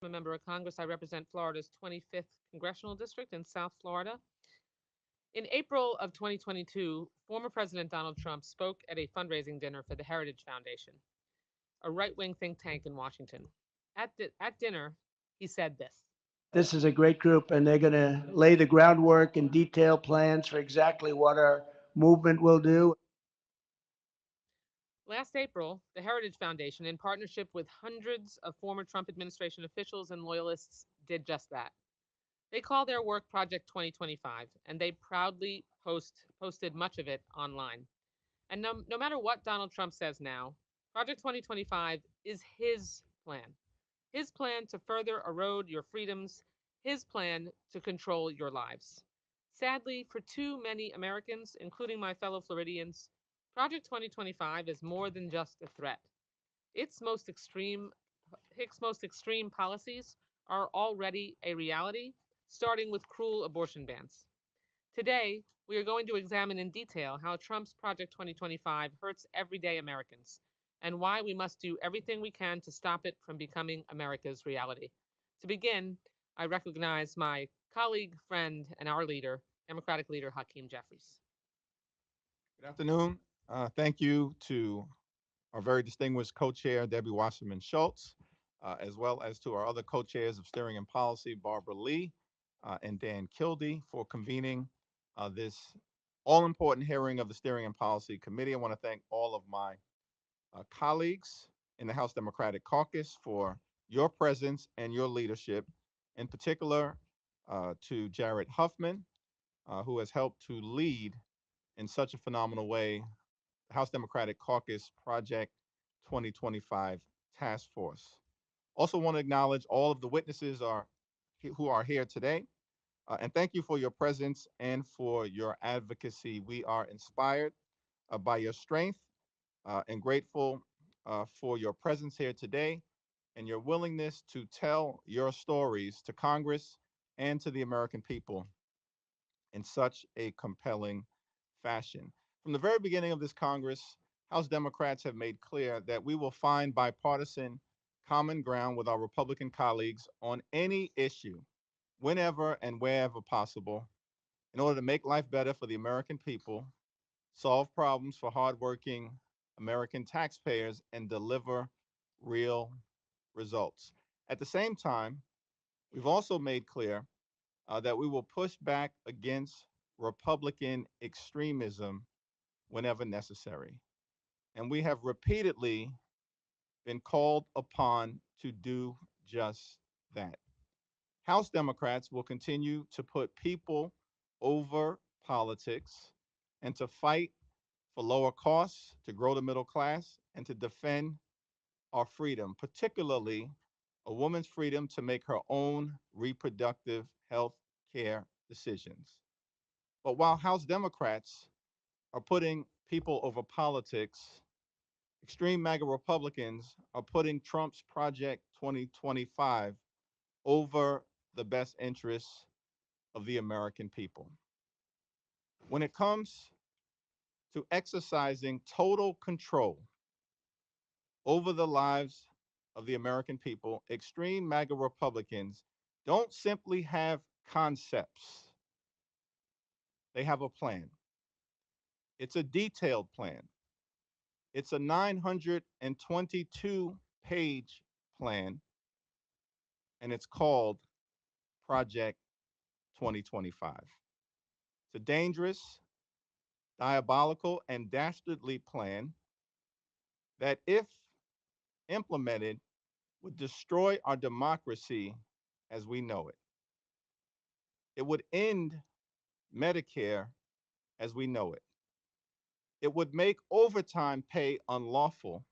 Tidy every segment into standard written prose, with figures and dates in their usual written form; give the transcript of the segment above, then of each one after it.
a member of Congress. I represent Florida's 25th Congressional District in South Florida. In April of 2022, former President Donald Trump spoke at a fundraising dinner for the Heritage Foundation, a right wing think tank in Washington. At dinner, he said this. This is a great group, and they're going to lay the groundwork and detail plans for exactly what our movement will do. Last April, the Heritage Foundation, in partnership with hundreds of former Trump administration officials and loyalists, did just that. They call their work Project 2025, and they proudly posted much of it online. And no matter what Donald Trump says now, Project 2025 is his plan to further erode your freedoms, his plan to control your lives. Sadly, for too many Americans, including my fellow Floridians, Project 2025 is more than just a threat. Its most extreme, Hick's most extreme policies are already a reality, starting with cruel abortion bans. Today, we are going to examine in detail how Trump's Project 2025 hurts everyday Americans and why we must do everything we can to stop it from becoming America's reality. To begin, I recognize my colleague, friend, and our leader, Democratic leader Hakeem Jeffries. Good afternoon. Thank you to our very distinguished co-chair, Debbie Wasserman Schultz, as well as to our other co-chairs of Steering and Policy, Barbara Lee and Dan Kildee, for convening this all-important hearing of the Steering and Policy Committee. I want to thank all of my colleagues in the House Democratic Caucus for your presence and your leadership, in particular to Jared Huffman, who has helped to lead in such a phenomenal way the House Democratic Caucus Project 2025 Task Force. Also want to acknowledge all of the witnesses who are here today. And thank you for your presence and for your advocacy. We are inspired by your strength and grateful for your presence here today and your willingness to tell your stories to Congress and to the American people in such a compelling fashion. From the very beginning of this Congress, House Democrats have made clear that we will find bipartisan common ground with our Republican colleagues on any issue, whenever and wherever possible, in order to make life better for the American people, solve problems for hardworking American taxpayers, and deliver real results. At the same time, we've also made clear that we will push back against Republican extremism whenever necessary. And we have repeatedly been called upon to do just that. House Democrats will continue to put people over politics and to fight for lower costs, to grow the middle class, and to defend our freedom, particularly a woman's freedom to make her own reproductive health care decisions. But while House Democrats are putting people over politics, extreme MAGA Republicans are putting Trump's Project 2025 over the best interests of the American people. When it comes to exercising total control over the lives of the American people, extreme MAGA Republicans don't simply have concepts, they have a plan. It's a detailed plan. It's a 922-page plan, and it's called Project 2025. It's a dangerous, diabolical, and dastardly plan that, if implemented, would destroy our democracy as we know it. It would end Medicare as we know it. It would make overtime pay unlawful,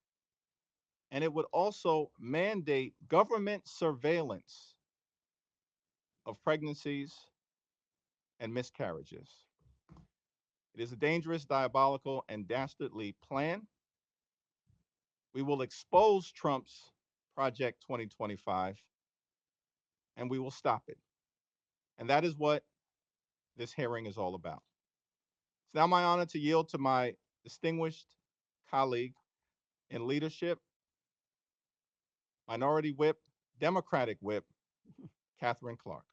and it would also mandate government surveillance of pregnancies and miscarriages. It is a dangerous, diabolical, and dastardly plan. We will expose Trump's Project 2025, and we will stop it. And that is what this hearing is all about. It's now my honor to yield to my distinguished colleague in leadership, Minority Whip Democratic Whip, Catherine Clark.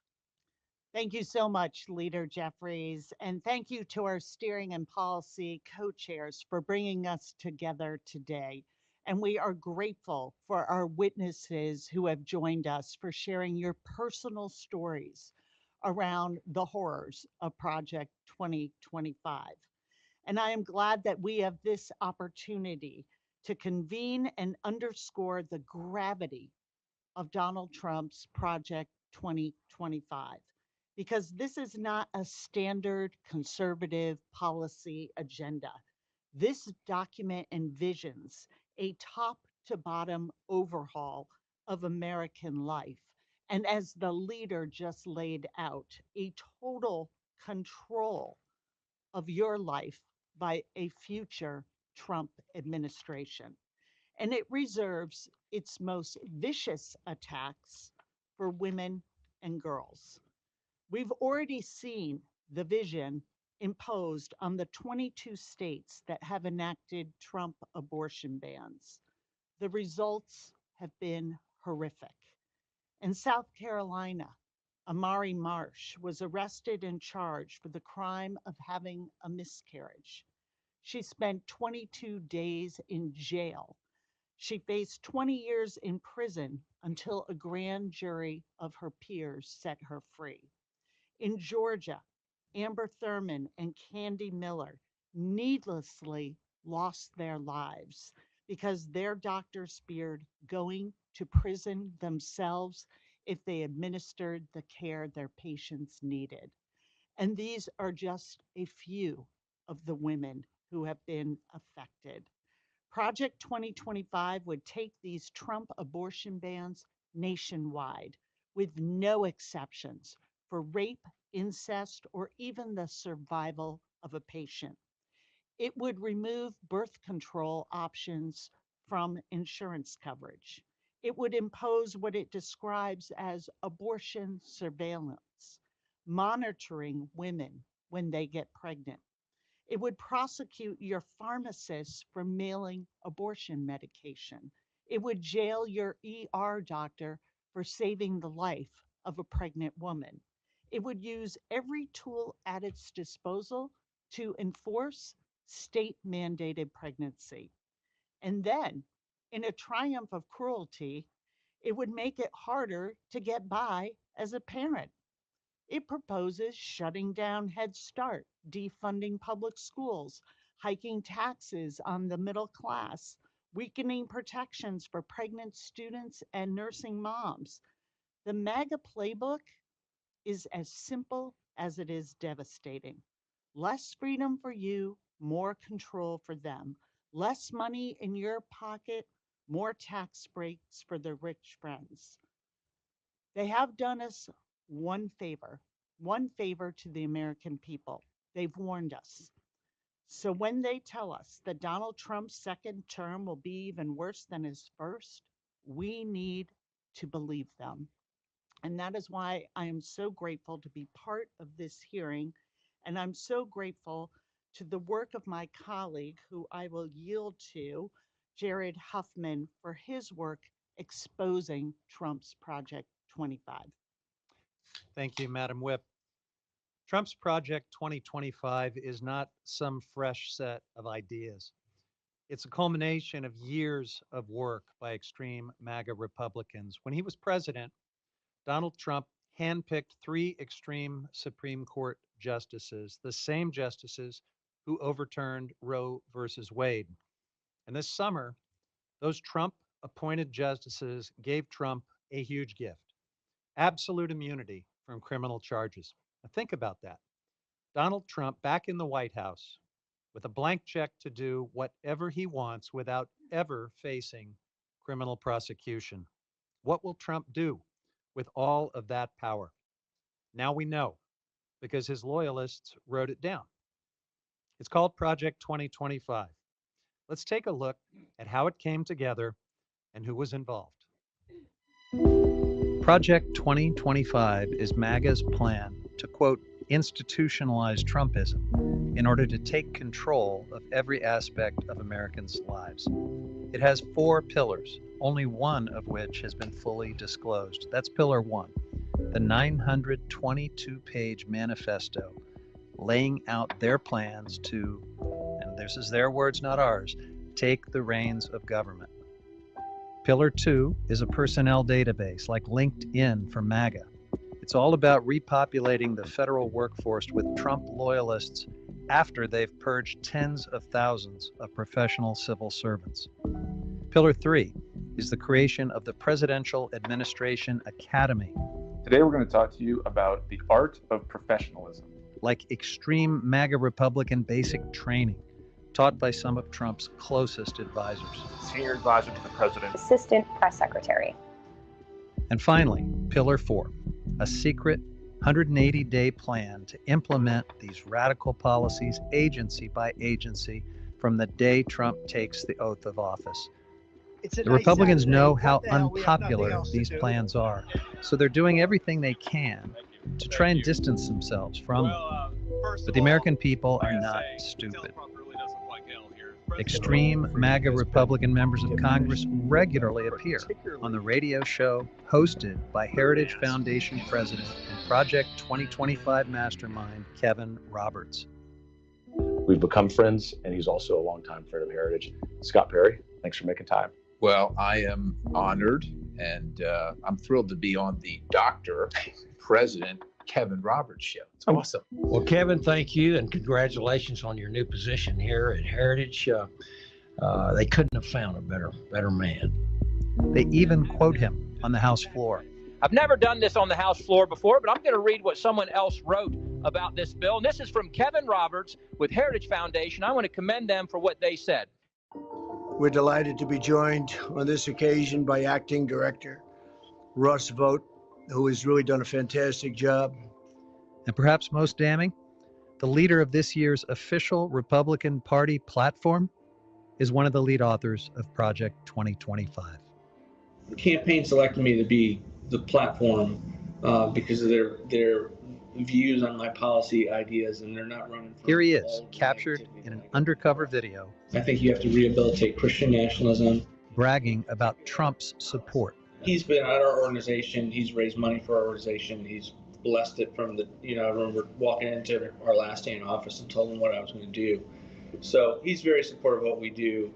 Thank you so much, Leader Jeffries. And thank you to our steering and policy co-chairs for bringing us together today. And we are grateful for our witnesses who have joined us for sharing your personal stories around the horrors of Project 2025. And I am glad that we have this opportunity to convene and underscore the gravity of Donald Trump's Project 2025, because this is not a standard conservative policy agenda. This document envisions a top to bottom overhaul of American life. And as the leader just laid out, a total control of your life by a future Trump administration. And it reserves its most vicious attacks for women and girls. We've already seen the vision imposed on the 22 states that have enacted Trump abortion bans. The results have been horrific. In South Carolina, Amari Marsh was arrested and charged for the crime of having a miscarriage. She spent 22 days in jail. She faced 20 years in prison until a grand jury of her peers set her free. In Georgia, Amber Thurman and Candy Miller needlessly lost their lives because their doctors feared going to prison themselves if they administered the care their patients needed. And these are just a few of the women who have been affected. Project 2025 would take these Trump abortion bans nationwide with no exceptions for rape, incest, or even the survival of a patient. It would remove birth control options from insurance coverage. It would impose what it describes as abortion surveillance, monitoring women when they get pregnant. It would prosecute your pharmacist for mailing abortion medication. It would jail your ER doctor for saving the life of a pregnant woman. It would use every tool at its disposal to enforce state mandated pregnancy. And then, in a triumph of cruelty, it would make it harder to get by as a parent. It proposes shutting down Head Start, defunding public schools, hiking taxes on the middle class, weakening protections for pregnant students and nursing moms. The MAGA playbook is as simple as it is devastating. Less freedom for you, more control for them. Less money in your pocket, more tax breaks for the rich friends. They have done us one favor to the American people. They've warned us. So when they tell us that Donald Trump's second term will be even worse than his first, we need to believe them. And that is why I am so grateful to be part of this hearing. And I'm so grateful to the work of my colleague, who I will yield to, Jared Huffman, for his work exposing Trump's Project 25. Thank you, Madam Whip. Trump's Project 2025 is not some fresh set of ideas. It's a culmination of years of work by extreme MAGA Republicans. When he was president, Donald Trump handpicked three extreme Supreme Court justices, the same justices who overturned Roe versus Wade. And this summer, those Trump appointed justices gave Trump a huge gift: absolute immunity from criminal charges. Now, think about that. Donald Trump back in the White House with a blank check to do whatever he wants without ever facing criminal prosecution. What will Trump do with all of that power? Now we know, because his loyalists wrote it down. It's called Project 2025. Let's take a look at how it came together and who was involved. Project 2025 is MAGA's plan to, quote, institutionalized Trumpism in order to take control of every aspect of Americans' lives. It has 4 pillars, only one of which has been fully disclosed. That's Pillar 1, the 922-page manifesto laying out their plans to, and this is their words, not ours, take the reins of government. Pillar 2 is a personnel database like LinkedIn for MAGA. It's all about repopulating the federal workforce with Trump loyalists after they've purged tens of thousands of professional civil servants. Pillar 3 is the creation of the Presidential Administration Academy. Today, we're going to talk to you about the art of professionalism. Like extreme MAGA Republican basic training taught by some of Trump's closest advisors. Senior advisor to the president. Assistant press secretary. And finally, Pillar 4, a secret 180-day plan to implement these radical policies agency by agency from the day Trump takes the oath of office. The Republicans know how unpopular these plans are, so they're doing everything they can to try and distance themselves from them. But the American people are not stupid. Extreme MAGA Republican members of Congress regularly appear on the radio show hosted by Heritage Foundation President and Project 2025 Mastermind Kevin Roberts. We've become friends, and he's also a longtime friend of Heritage. Scott Perry, thanks for making time. Well, I am honored, and I'm thrilled to be on the Dr. President Kevin Roberts show. It's awesome. Well, Kevin, thank you, and congratulations on your new position here at Heritage. They couldn't have found a better man. They even quote him on the House floor. I've never done this on the House floor before, but I'm going to read what someone else wrote about this bill. And this is from Kevin Roberts with Heritage Foundation. I want to commend them for what they said. We're delighted to be joined on this occasion by Acting Director Russ Vogt, who has really done a fantastic job. And perhaps most damning, the leader of this year's official Republican Party platform is one of the lead authors of Project 2025. The campaign selected me to be the platform because of their views on my policy ideas, and they're not running. Here he is, captured in an undercover video. I think you have to rehabilitate Christian nationalism. Bragging about Trump's support. He's been at our organization. He's raised money for our organization. He's blessed it from the, I remember walking into our last day in office and told him what I was going to do. So he's very supportive of what we do.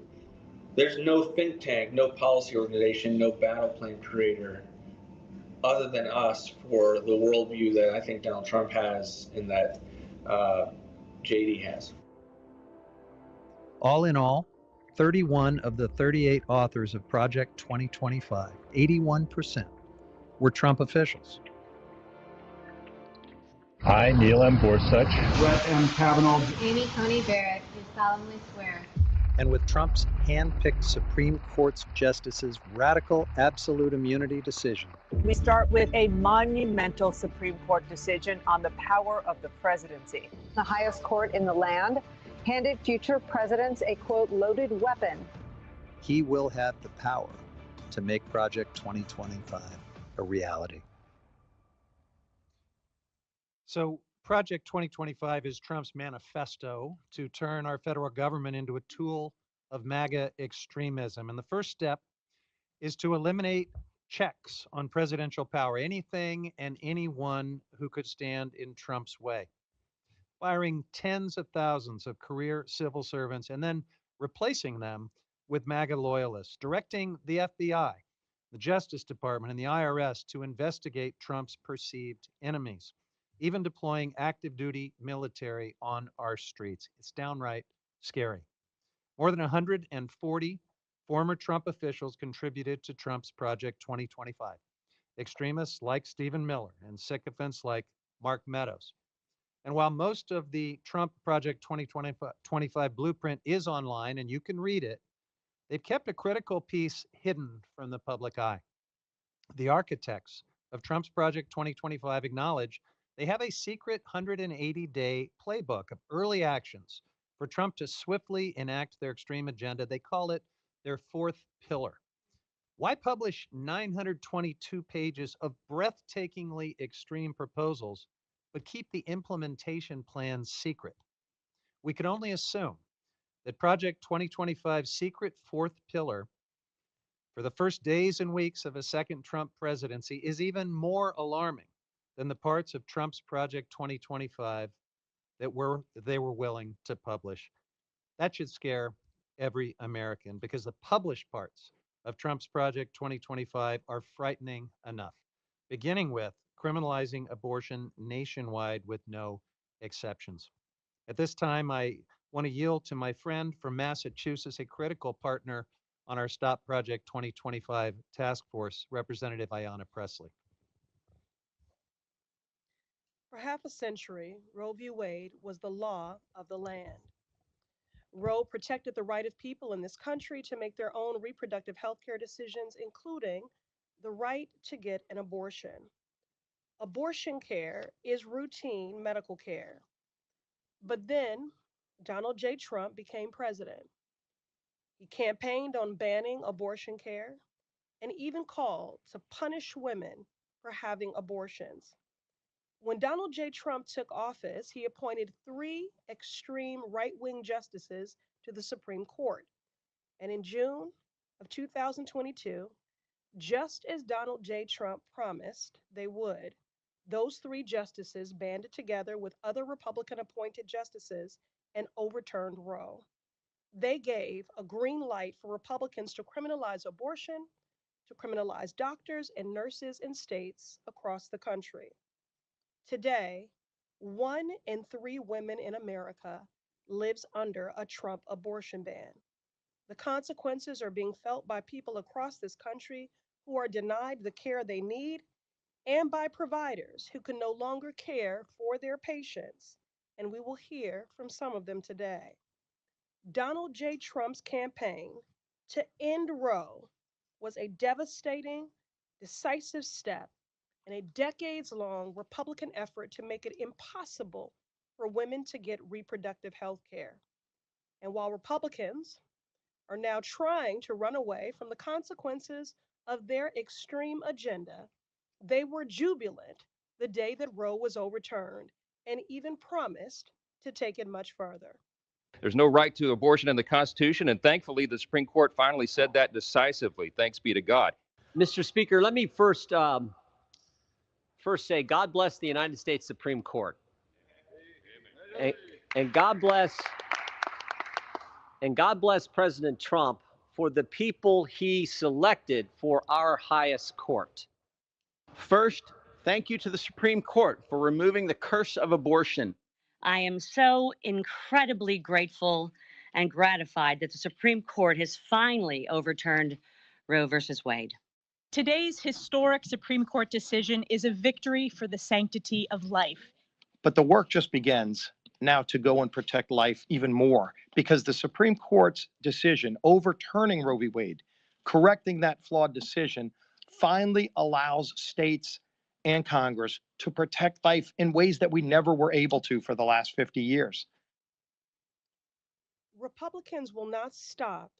There's no think tank, no policy organization, no battle plan creator other than us for the worldview that I think Donald Trump has and that JD has. All in all, 31 of the 38 authors of Project 2025, 81%, were Trump officials. I, Neil M. Gorsuch, Brett M. Kavanaugh, Amy Coney Barrett, do solemnly swear. And with Trump's hand-picked Supreme Court's justices' radical absolute immunity decision. We start with a monumental Supreme Court decision on the power of the presidency. The highest court in the land handed future presidents a, quote, loaded weapon. He will have the power to make Project 2025 a reality. So Project 2025 is Trump's manifesto to turn our federal government into a tool of MAGA extremism. And the first step is to eliminate checks on presidential power, anything and anyone who could stand in Trump's way. Firing tens of thousands of career civil servants and then replacing them with MAGA loyalists, directing the FBI, the Justice Department, and the IRS to investigate Trump's perceived enemies, even deploying active duty military on our streets. It's downright scary. More than 140 former Trump officials contributed to Trump's Project 2025. Extremists like Stephen Miller and sycophants like Mark Meadows. And while most of the Trump Project 2025 blueprint is online and you can read it, they've kept a critical piece hidden from the public eye. The architects of Trump's Project 2025 acknowledge they have a secret 180-day playbook of early actions for Trump to swiftly enact their extreme agenda. They call it their fourth pillar. Why publish 922 pages of breathtakingly extreme proposals, but keep the implementation plans secret. We can only assume that Project 2025's secret fourth pillar for the first days and weeks of a second Trump presidency is even more alarming than the parts of Trump's Project 2025 that they were willing to publish. That should scare every American because the published parts of Trump's Project 2025 are frightening enough, beginning with criminalizing abortion nationwide with no exceptions. At this time, I want to yield to my friend from Massachusetts, a critical partner on our Stop Project 2025 task force, Representative Ayanna Pressley. For half a century, Roe v. Wade was the law of the land. Roe protected the right of people in this country to make their own reproductive health care decisions, including the right to get an abortion. Abortion care is routine medical care. But then Donald J. Trump became president. He campaigned on banning abortion care and even called to punish women for having abortions. When Donald J. Trump took office, he appointed 3 extreme right-wing justices to the Supreme Court. And in June of 2022, just as Donald J. Trump promised they would, those 3 justices banded together with other Republican appointed justices and overturned Roe. They gave a green light for Republicans to criminalize abortion, to criminalize doctors and nurses in states across the country. Today, 1 in 3 women in America lives under a Trump abortion ban. The consequences are being felt by people across this country who are denied the care they need and by providers who can no longer care for their patients, and we will hear from some of them today. Donald J. Trump's campaign to end Roe was a devastating, decisive step in a decades-long Republican effort to make it impossible for women to get reproductive health care. And while Republicans are now trying to run away from the consequences of their extreme agenda, they were jubilant the day that Roe was overturned and even promised to take it much further. There's no right to abortion in the Constitution, and thankfully the Supreme Court finally said that decisively. Thanks be to God. Mr. Speaker, let me first say God bless the United States Supreme Court. And God bless President Trump for the people he selected for our highest court. First, thank you to the Supreme Court for removing the curse of abortion. I am so incredibly grateful and gratified that the Supreme Court has finally overturned Roe versus Wade. Today's historic Supreme Court decision is a victory for the sanctity of life. But the work just begins now to go and protect life even more, because the Supreme Court's decision overturning Roe v. Wade, correcting that flawed decision, finally allows states and Congress to protect life in ways that we never were able to for the last 50 years. Republicans will not stop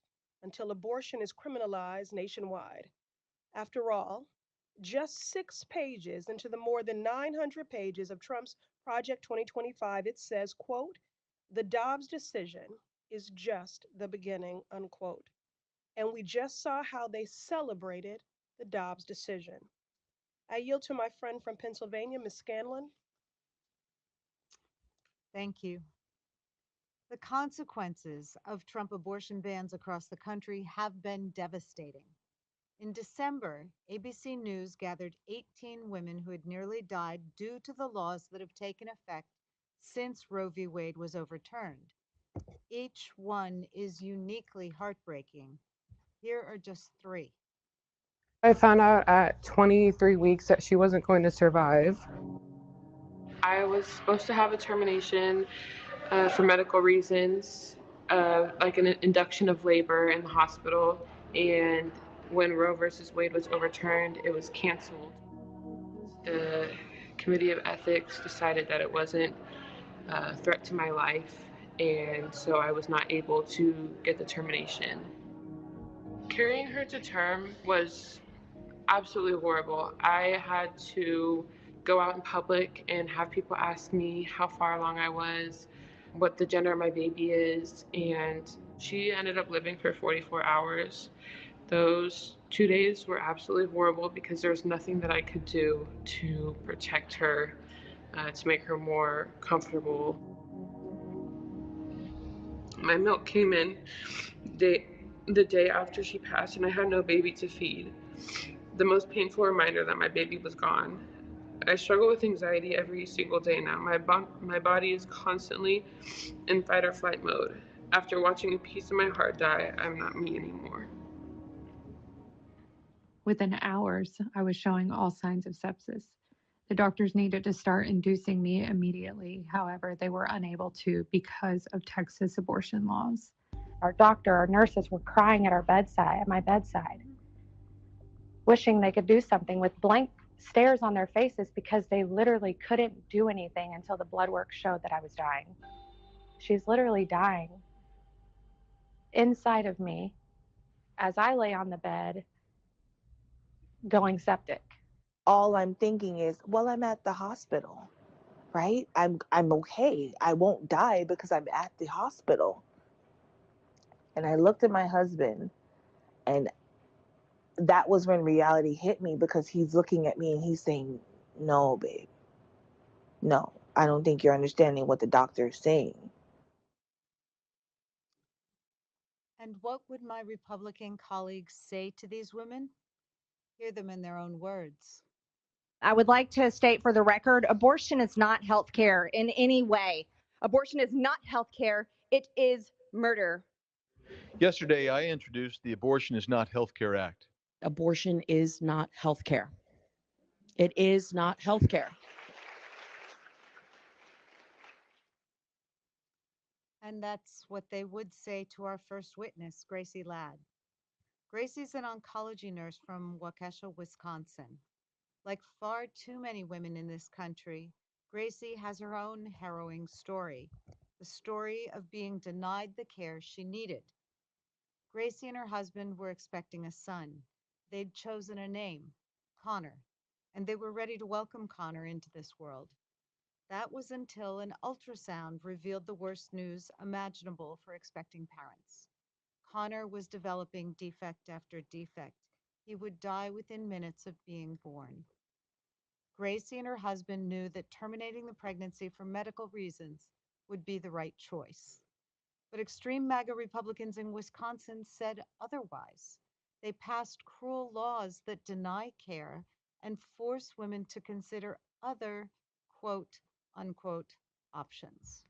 until abortion is criminalized nationwide. After all, just 6 pages into the more than 900 pages of Trump's Project 2025, it says, quote, "The Dobbs decision is just the beginning," unquote. And we just saw how they celebrated the Dobbs decision. I yield to my friend from Pennsylvania, Ms. Scanlon. Thank you. The consequences of Trump abortion bans across the country have been devastating. In December, ABC News gathered 18 women who had nearly died due to the laws that have taken effect since Roe v. Wade was overturned. Each one is uniquely heartbreaking. Here are just 3. I found out at 23 weeks that she wasn't going to survive. I was supposed to have a termination for medical reasons, like an induction of labor in the hospital, and when Roe versus Wade was overturned, it was canceled. The Committee of Ethics decided that it wasn't a threat to my life, and so I was not able to get the termination. Carrying her to term was absolutely horrible. I had to go out in public and have people ask me how far along I was, what the gender of my baby is, and she ended up living for 44 hours. Those 2 days were absolutely horrible because there was nothing that I could do to protect her, to make her more comfortable. My milk came in the day after she passed, and I had no baby to feed. The most painful reminder that my baby was gone. I struggle with anxiety every single day now. My body is constantly in fight or flight mode. After watching a piece of my heart die, I'm not me anymore. Within hours, I was showing all signs of sepsis. The doctors needed to start inducing me immediately. However, they were unable to because of Texas abortion laws. Our doctor, our nurses were crying at my bedside, wishing they could do something with blank stares on their faces because they literally couldn't do anything until the blood work showed that I was dying. She's literally dying inside of me as I lay on the bed going septic. All I'm thinking is, well, I'm at the hospital, right? I'm okay. I won't die because I'm at the hospital. And I looked at my husband, and that was when reality hit me, because he's looking at me and he's saying, no, babe. No, I don't think you're understanding what the doctor is saying. And what would my Republican colleagues say to these women? Hear them in their own words. I would like to state for the record, abortion is not health care in any way. Abortion is not health care. It is murder. Yesterday, I introduced the Abortion is Not Healthcare Act. Abortion is not health care. It is not health care. And that's what they would say to our first witness, Gracie Ladd. Gracie's an oncology nurse from Waukesha, Wisconsin. Like far too many women in this country, Gracie has her own harrowing story, the story of being denied the care she needed. Gracie and her husband were expecting a son. They'd chosen a name, Connor, and they were ready to welcome Connor into this world. That was until an ultrasound revealed the worst news imaginable for expecting parents. Connor was developing defect after defect. He would die within minutes of being born. Gracie and her husband knew that terminating the pregnancy for medical reasons would be the right choice. But extreme MAGA Republicans in Wisconsin said otherwise. They passed cruel laws that deny care and force women to consider other, quote, unquote, options.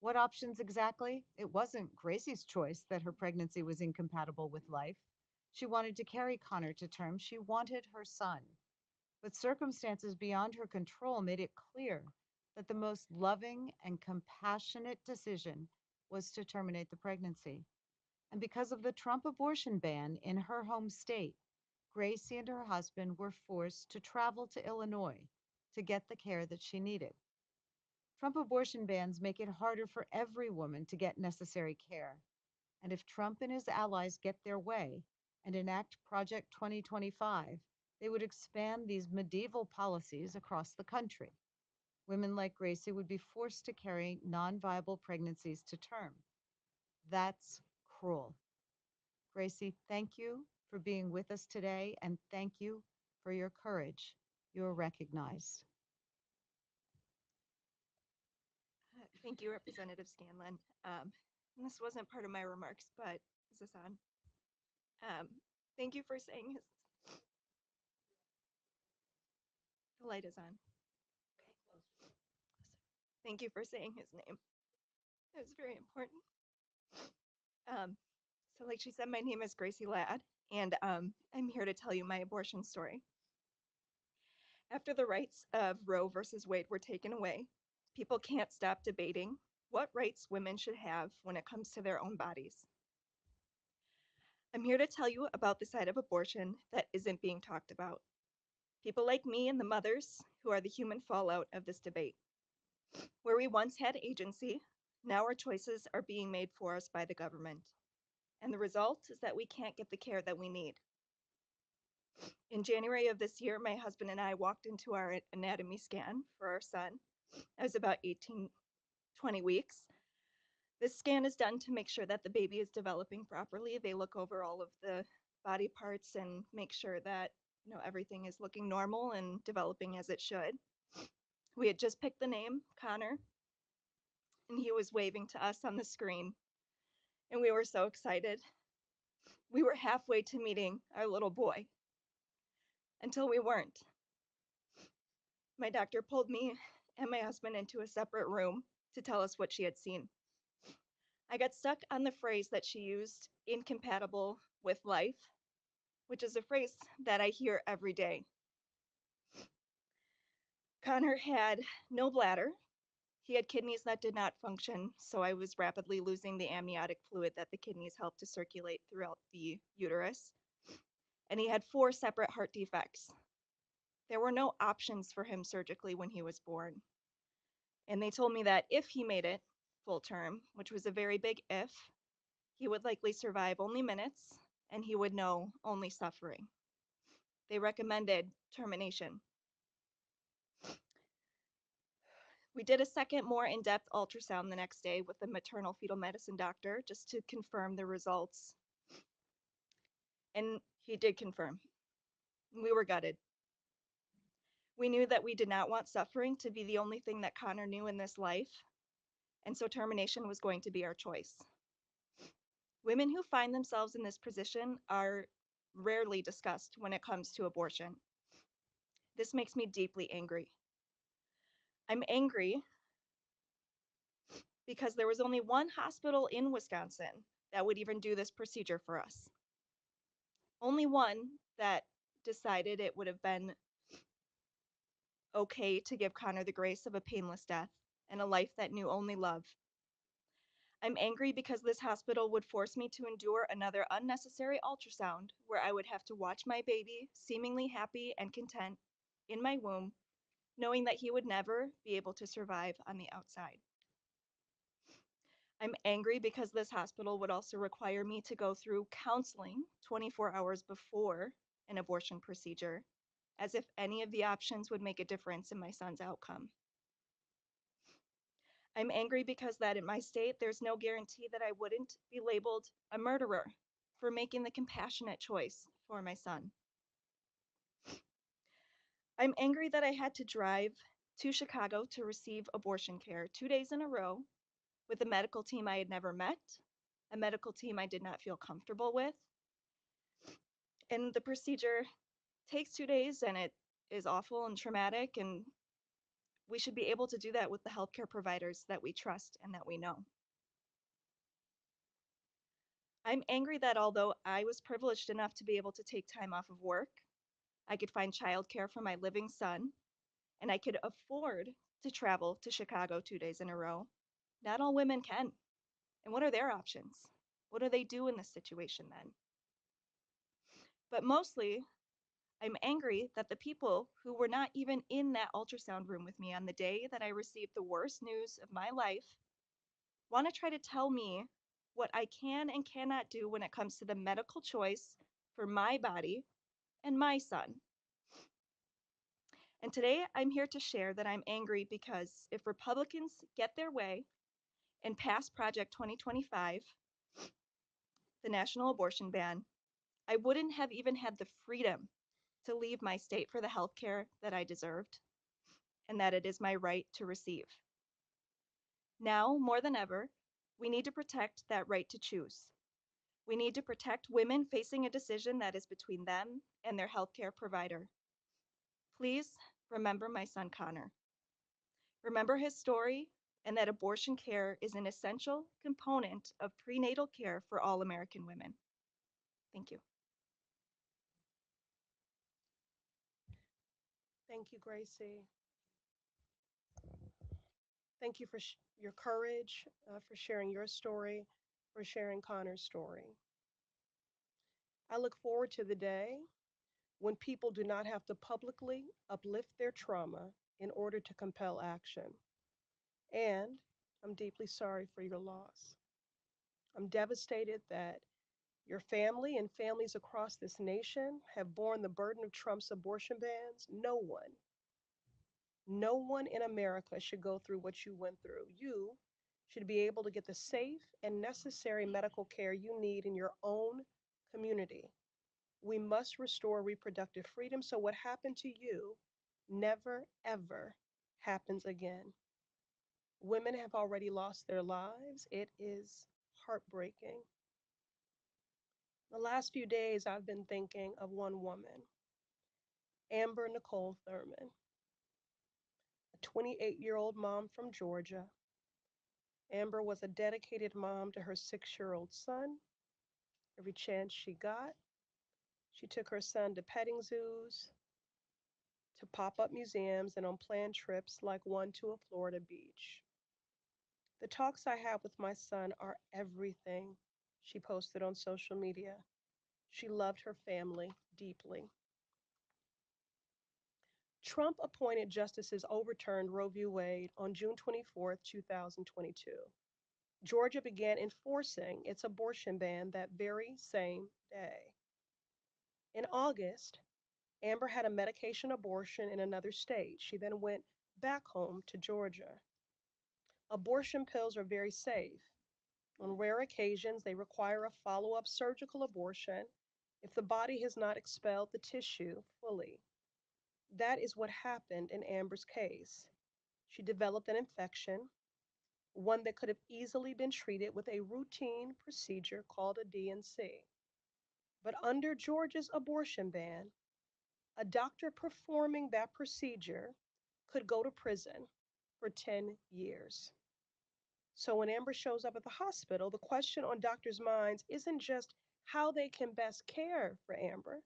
What options exactly? It wasn't Gracie's choice that her pregnancy was incompatible with life. She wanted to carry Connor to term. She wanted her son. But circumstances beyond her control made it clear that the most loving and compassionate decision was to terminate the pregnancy. And because of the Trump abortion ban in her home state, Gracie and her husband were forced to travel to Illinois to get the care that she needed. Trump abortion bans make it harder for every woman to get necessary care. And if Trump and his allies get their way and enact Project 2025, they would expand these medieval policies across the country. Women like Gracie would be forced to carry non-viable pregnancies to term. That's cruel. Gracie, thank you for being with us today, and thank you for your courage. You're recognized. Thank you, Representative Scanlon. And this wasn't part of my remarks, but is this on? Thank you for saying his. The light is on. Okay. Thank you for saying his name. It was very important. So like she said, my name is Gracie Ladd, and I'm here to tell you my abortion story. After the rights of Roe versus Wade were taken away, people can't stop debating what rights women should have when it comes to their own bodies. I'm here to tell you about the side of abortion that isn't being talked about. People like me and the mothers who are the human fallout of this debate. Where we once had agency, now our choices are being made for us by the government. And the result is that we can't get the care that we need. In January of this year, my husband and I walked into our anatomy scan for our son. I was about 18, 20 weeks. This scan is done to make sure that the baby is developing properly. They look over all of the body parts and make sure that everything is looking normal and developing as it should. We had just picked the name, Connor, and he was waving to us on the screen. And we were so excited. We were halfway to meeting our little boy until we weren't. My doctor pulled me and my husband into a separate room to tell us what she had seen. I got stuck on the phrase that she used, incompatible with life, which is a phrase that I hear every day. Connor had no bladder. He had kidneys that did not function, so I was rapidly losing the amniotic fluid that the kidneys help to circulate throughout the uterus. And he had 4 separate heart defects. There were no options for him surgically when he was born. And they told me that if he made it full term, which was a very big if, he would likely survive only minutes and he would know only suffering. They recommended termination. We did a second, more in-depth ultrasound the next day with the maternal fetal medicine doctor just to confirm the results. And he did confirm. We were gutted. We knew that we did not want suffering to be the only thing that Connor knew in this life, and so termination was going to be our choice. Women who find themselves in this position are rarely discussed when it comes to abortion. This makes me deeply angry. I'm angry because there was only one hospital in Wisconsin that would even do this procedure for us. Only one that decided it would have been okay to give Connor the grace of a painless death and a life that knew only love. I'm angry because this hospital would force me to endure another unnecessary ultrasound where I would have to watch my baby, seemingly happy and content, in my womb, knowing that he would never be able to survive on the outside. I'm angry because this hospital would also require me to go through counseling 24 hours before an abortion procedure, as if any of the options would make a difference in my son's outcome. I'm angry because that in my state, there's no guarantee that I wouldn't be labeled a murderer for making the compassionate choice for my son. I'm angry that I had to drive to Chicago to receive abortion care 2 days in a row with a medical team I had never met, a medical team I did not feel comfortable with. And the procedure takes 2 days and it is awful and traumatic, and we should be able to do that with the healthcare providers that we trust and that we know. I'm angry that although I was privileged enough to be able to take time off of work, I could find childcare for my living son, and I could afford to travel to Chicago 2 days in a row. Not all women can. And what are their options? What do they do in this situation then? But mostly, I'm angry that the people who were not even in that ultrasound room with me on the day that I received the worst news of my life want to try to tell me what I can and cannot do when it comes to the medical choice for my body and my son. And today I'm here to share that I'm angry because if Republicans get their way and pass Project 2025, the national abortion ban, I wouldn't have even had the freedom to leave my state for the health care that I deserved and that it is my right to receive. Now, more than ever, we need to protect that right to choose. We need to protect women facing a decision that is between them and their healthcare provider. Please remember my son Connor. Remember his story and that abortion care is an essential component of prenatal care for all American women. Thank you. Thank you, Gracie. Thank you for your courage, for sharing your story, for sharing Connor's story. I look forward to the day when people do not have to publicly uplift their trauma in order to compel action. And I'm deeply sorry for your loss. I'm devastated that Your family and families across this nation have borne the burden of Trump's abortion bans. No one in America should go through what you went through. You should be able to get the safe and necessary medical care you need in your own community. We must restore reproductive freedom so what happened to you never, ever happens again. Women have already lost their lives. It is heartbreaking. The last few days, I've been thinking of one woman, Amber Nicole Thurman, a 28-year-old mom from Georgia. Amber was a dedicated mom to her 6-year-old son. Every chance she got, she took her son to petting zoos, to pop-up museums, and on planned trips like one to a Florida beach. The talks I have with my son are everything, she posted on social media. She loved her family deeply. Trump appointed justices overturned Roe v. Wade on June 24, 2022. Georgia began enforcing its abortion ban that very same day. In August, Amber had a medication abortion in another state. She then went back home to Georgia. Abortion pills are very safe. On rare occasions, they require a follow-up surgical abortion if the body has not expelled the tissue fully. That is what happened in Amber's case. She developed an infection, one that could have easily been treated with a routine procedure called a D&C. But under Georgia's abortion ban, a doctor performing that procedure could go to prison for 10 years. So when Amber shows up at the hospital, the question on doctors' minds isn't just how they can best care for Amber,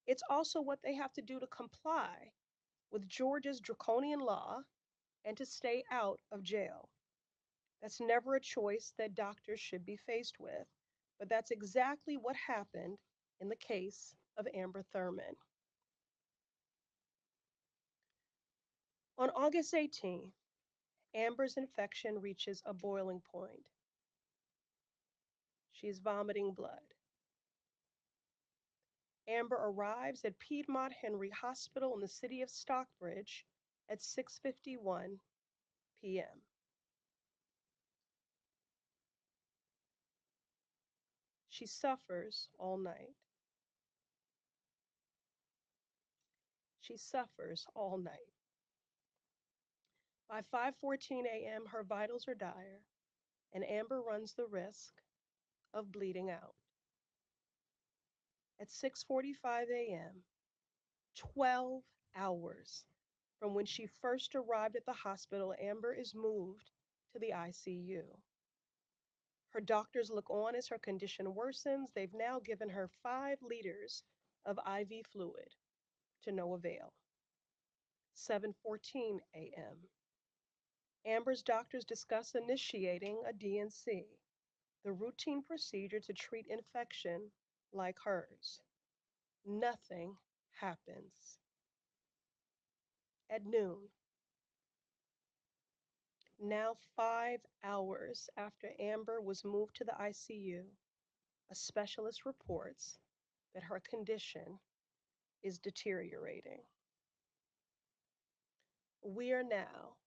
it's also what they have to do to comply with Georgia's draconian law and to stay out of jail. That's never a choice that doctors should be faced with, but that's exactly what happened in the case of Amber Thurman. On August 18th, Amber's infection reaches a boiling point. She's vomiting blood. Amber arrives at Piedmont Henry Hospital in the city of Stockbridge at 6:51 p.m. She suffers all night. She suffers all night. By 5:14 a.m., her vitals are dire, and Amber runs the risk of bleeding out. At 6:45 a.m., 12 hours from when she first arrived at the hospital, Amber is moved to the ICU. Her doctors look on as her condition worsens. They've now given her 5 liters of IV fluid to no avail. 7:14 a.m. Amber's doctors discuss initiating a D&C, the routine procedure to treat infection like hers. Nothing happens. At noon, now 5 hours after Amber was moved to the ICU, a specialist reports that her condition is deteriorating. We are now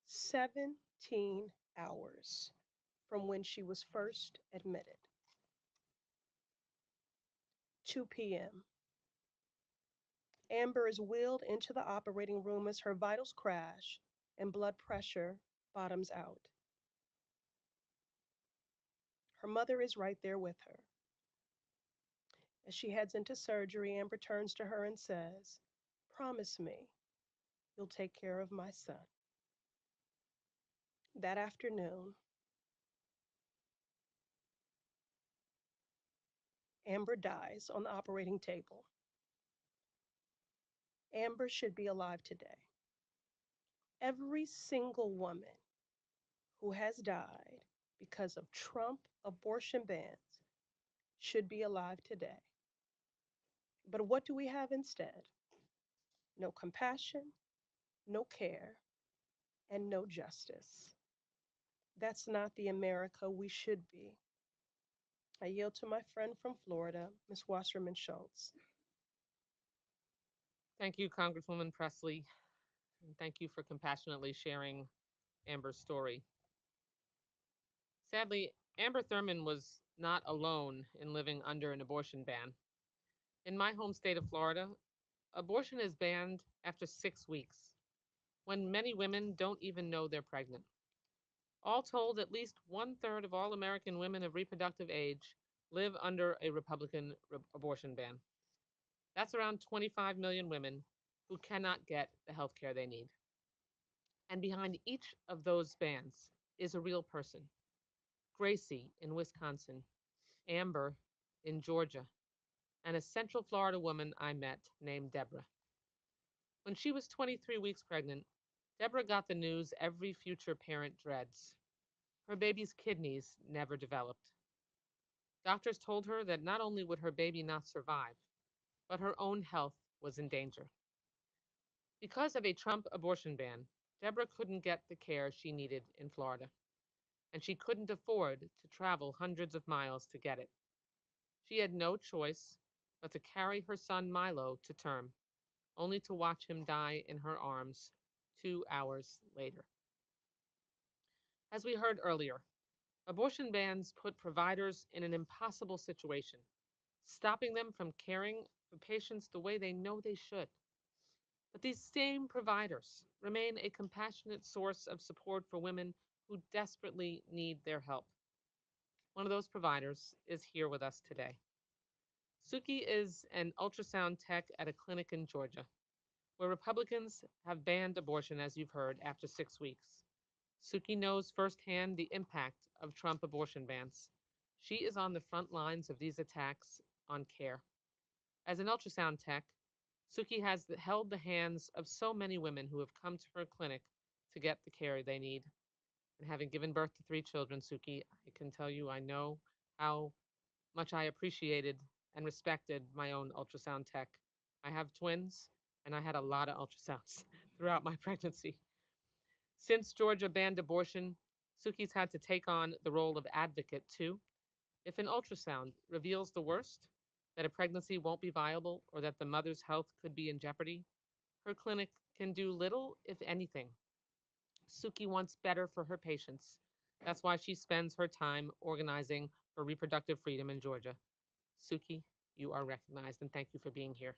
17 hours from when she was first admitted. 2 p.m. Amber is wheeled into the operating room as her vitals crash and blood pressure bottoms out. Her mother is right there with her. As she heads into surgery, Amber turns to her and says, "Promise me you'll take care of my son." That afternoon, Amber dies on the operating table. Amber should be alive today. Every single woman who has died because of Trump abortion bans should be alive today. But what do we have instead? No compassion, no care, and no justice. That's not the America we should be. I yield to my friend from Florida, Ms. Wasserman Schultz. Thank you, Congresswoman Presley, and thank you for compassionately sharing Amber's story. Sadly, Amber Thurman was not alone in living under an abortion ban. In my home state of Florida, abortion is banned after 6 weeks, when many women don't even know they're pregnant. All told, at least 1/3 of all American women of reproductive age live under a Republican abortion ban. That's around 25 million women who cannot get the health care they need. And behind each of those bans is a real person. Gracie in Wisconsin, Amber in Georgia, and a Central Florida woman I met named Deborah. When she was 23 weeks pregnant, Deborah got the news every future parent dreads. Her baby's kidneys never developed. Doctors told her that not only would her baby not survive, but her own health was in danger. Because of a Trump abortion ban, Deborah couldn't get the care she needed in Florida, and she couldn't afford to travel hundreds of miles to get it. She had no choice but to carry her son Milo to term, only to watch him die in her arms 2 hours later. As we heard earlier, abortion bans put providers in an impossible situation, stopping them from caring for patients the way they know they should. But these same providers remain a compassionate source of support for women who desperately need their help. One of those providers is here with us today. Suki is an ultrasound tech at a clinic in Georgia, where Republicans have banned abortion, as you've heard, after 6 weeks. Suki knows firsthand the impact of Trump abortion bans. She is on the front lines of these attacks on care. As an ultrasound tech, Suki has held the hands of so many women who have come to her clinic to get the care they need. And having given birth to 3 children, Suki, I can tell you I know how much I appreciated and respected my own ultrasound tech. I have twins, and I had a lot of ultrasounds throughout my pregnancy. Since Georgia banned abortion, Suki's had to take on the role of advocate too. If an ultrasound reveals the worst, that a pregnancy won't be viable or that the mother's health could be in jeopardy, her clinic can do little, if anything. Suki wants better for her patients. That's why she spends her time organizing for reproductive freedom in Georgia. Suki, you are recognized, and thank you for being here.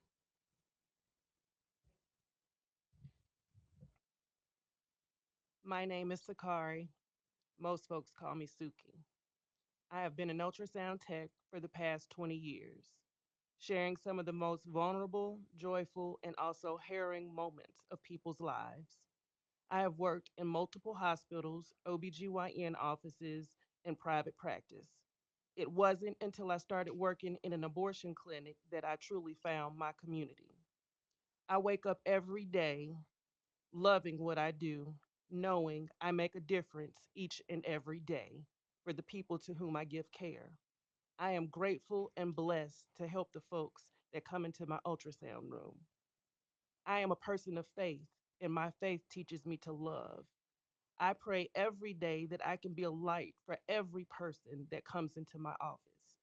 My name is Sakari. Most folks call me Suki. I have been an ultrasound tech for the past 20 years, sharing some of the most vulnerable, joyful, and also harrowing moments of people's lives. I have worked in multiple hospitals, OBGYN offices, and private practice. It wasn't until I started working in an abortion clinic that I truly found my community. I wake up every day loving what I do, knowing I make a difference each and every day for the people to whom I give care. I am grateful and blessed to help the folks that come into my ultrasound room. I am a person of faith, and my faith teaches me to love. I pray every day that I can be a light for every person that comes into my office.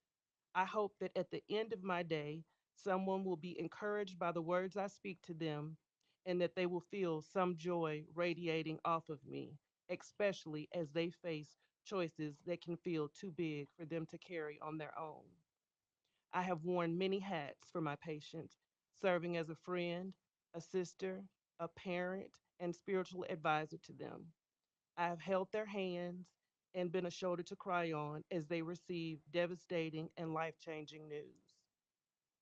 I hope that at the end of my day, someone will be encouraged by the words I speak to them and that they will feel some joy radiating off of me, especially as they face choices that can feel too big for them to carry on their own. I have worn many hats for my patients, serving as a friend, a sister, a parent, and spiritual advisor to them. I have held their hands and been a shoulder to cry on as they receive devastating and life changing news.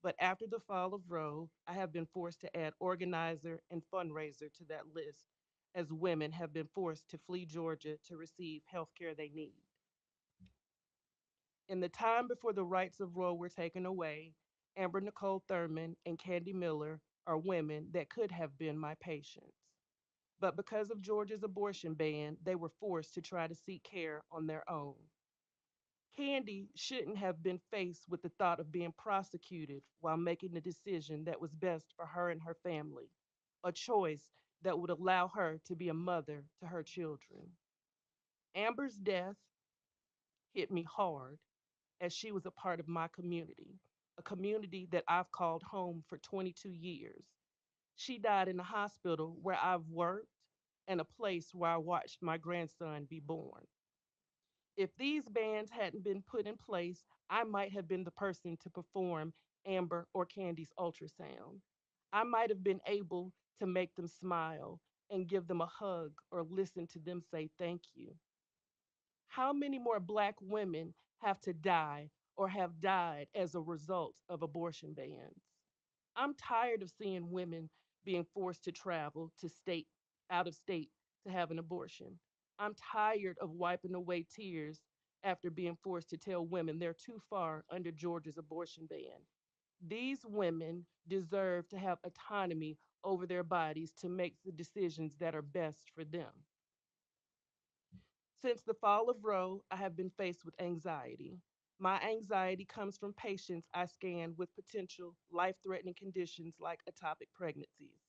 But after the fall of Roe, I have been forced to add organizer and fundraiser to that list as women have been forced to flee Georgia to receive health care they need. In the time before the rights of Roe were taken away, Amber Nicole Thurman and Candy Miller are women that could have been my patients. But because of Georgia's abortion ban, they were forced to try to seek care on their own. Candy shouldn't have been faced with the thought of being prosecuted while making the decision that was best for her and her family, a choice that would allow her to be a mother to her children. Amber's death hit me hard as she was a part of my community, a community that I've called home for 22 years. She died in a hospital where I've worked and a place where I watched my grandson be born. If these bans hadn't been put in place, I might have been the person to perform Amber or Candy's ultrasound. I might have been able to make them smile and give them a hug or listen to them say thank you. How many more Black women have to die or have died as a result of abortion bans? I'm tired of seeing women being forced to travel to state, out of state to have an abortion. I'm tired of wiping away tears after being forced to tell women they're too far under Georgia's abortion ban. These women deserve to have autonomy over their bodies to make the decisions that are best for them. Since the fall of Roe, I have been faced with anxiety. My anxiety comes from patients I scan with potential life threatening conditions like ectopic pregnancies.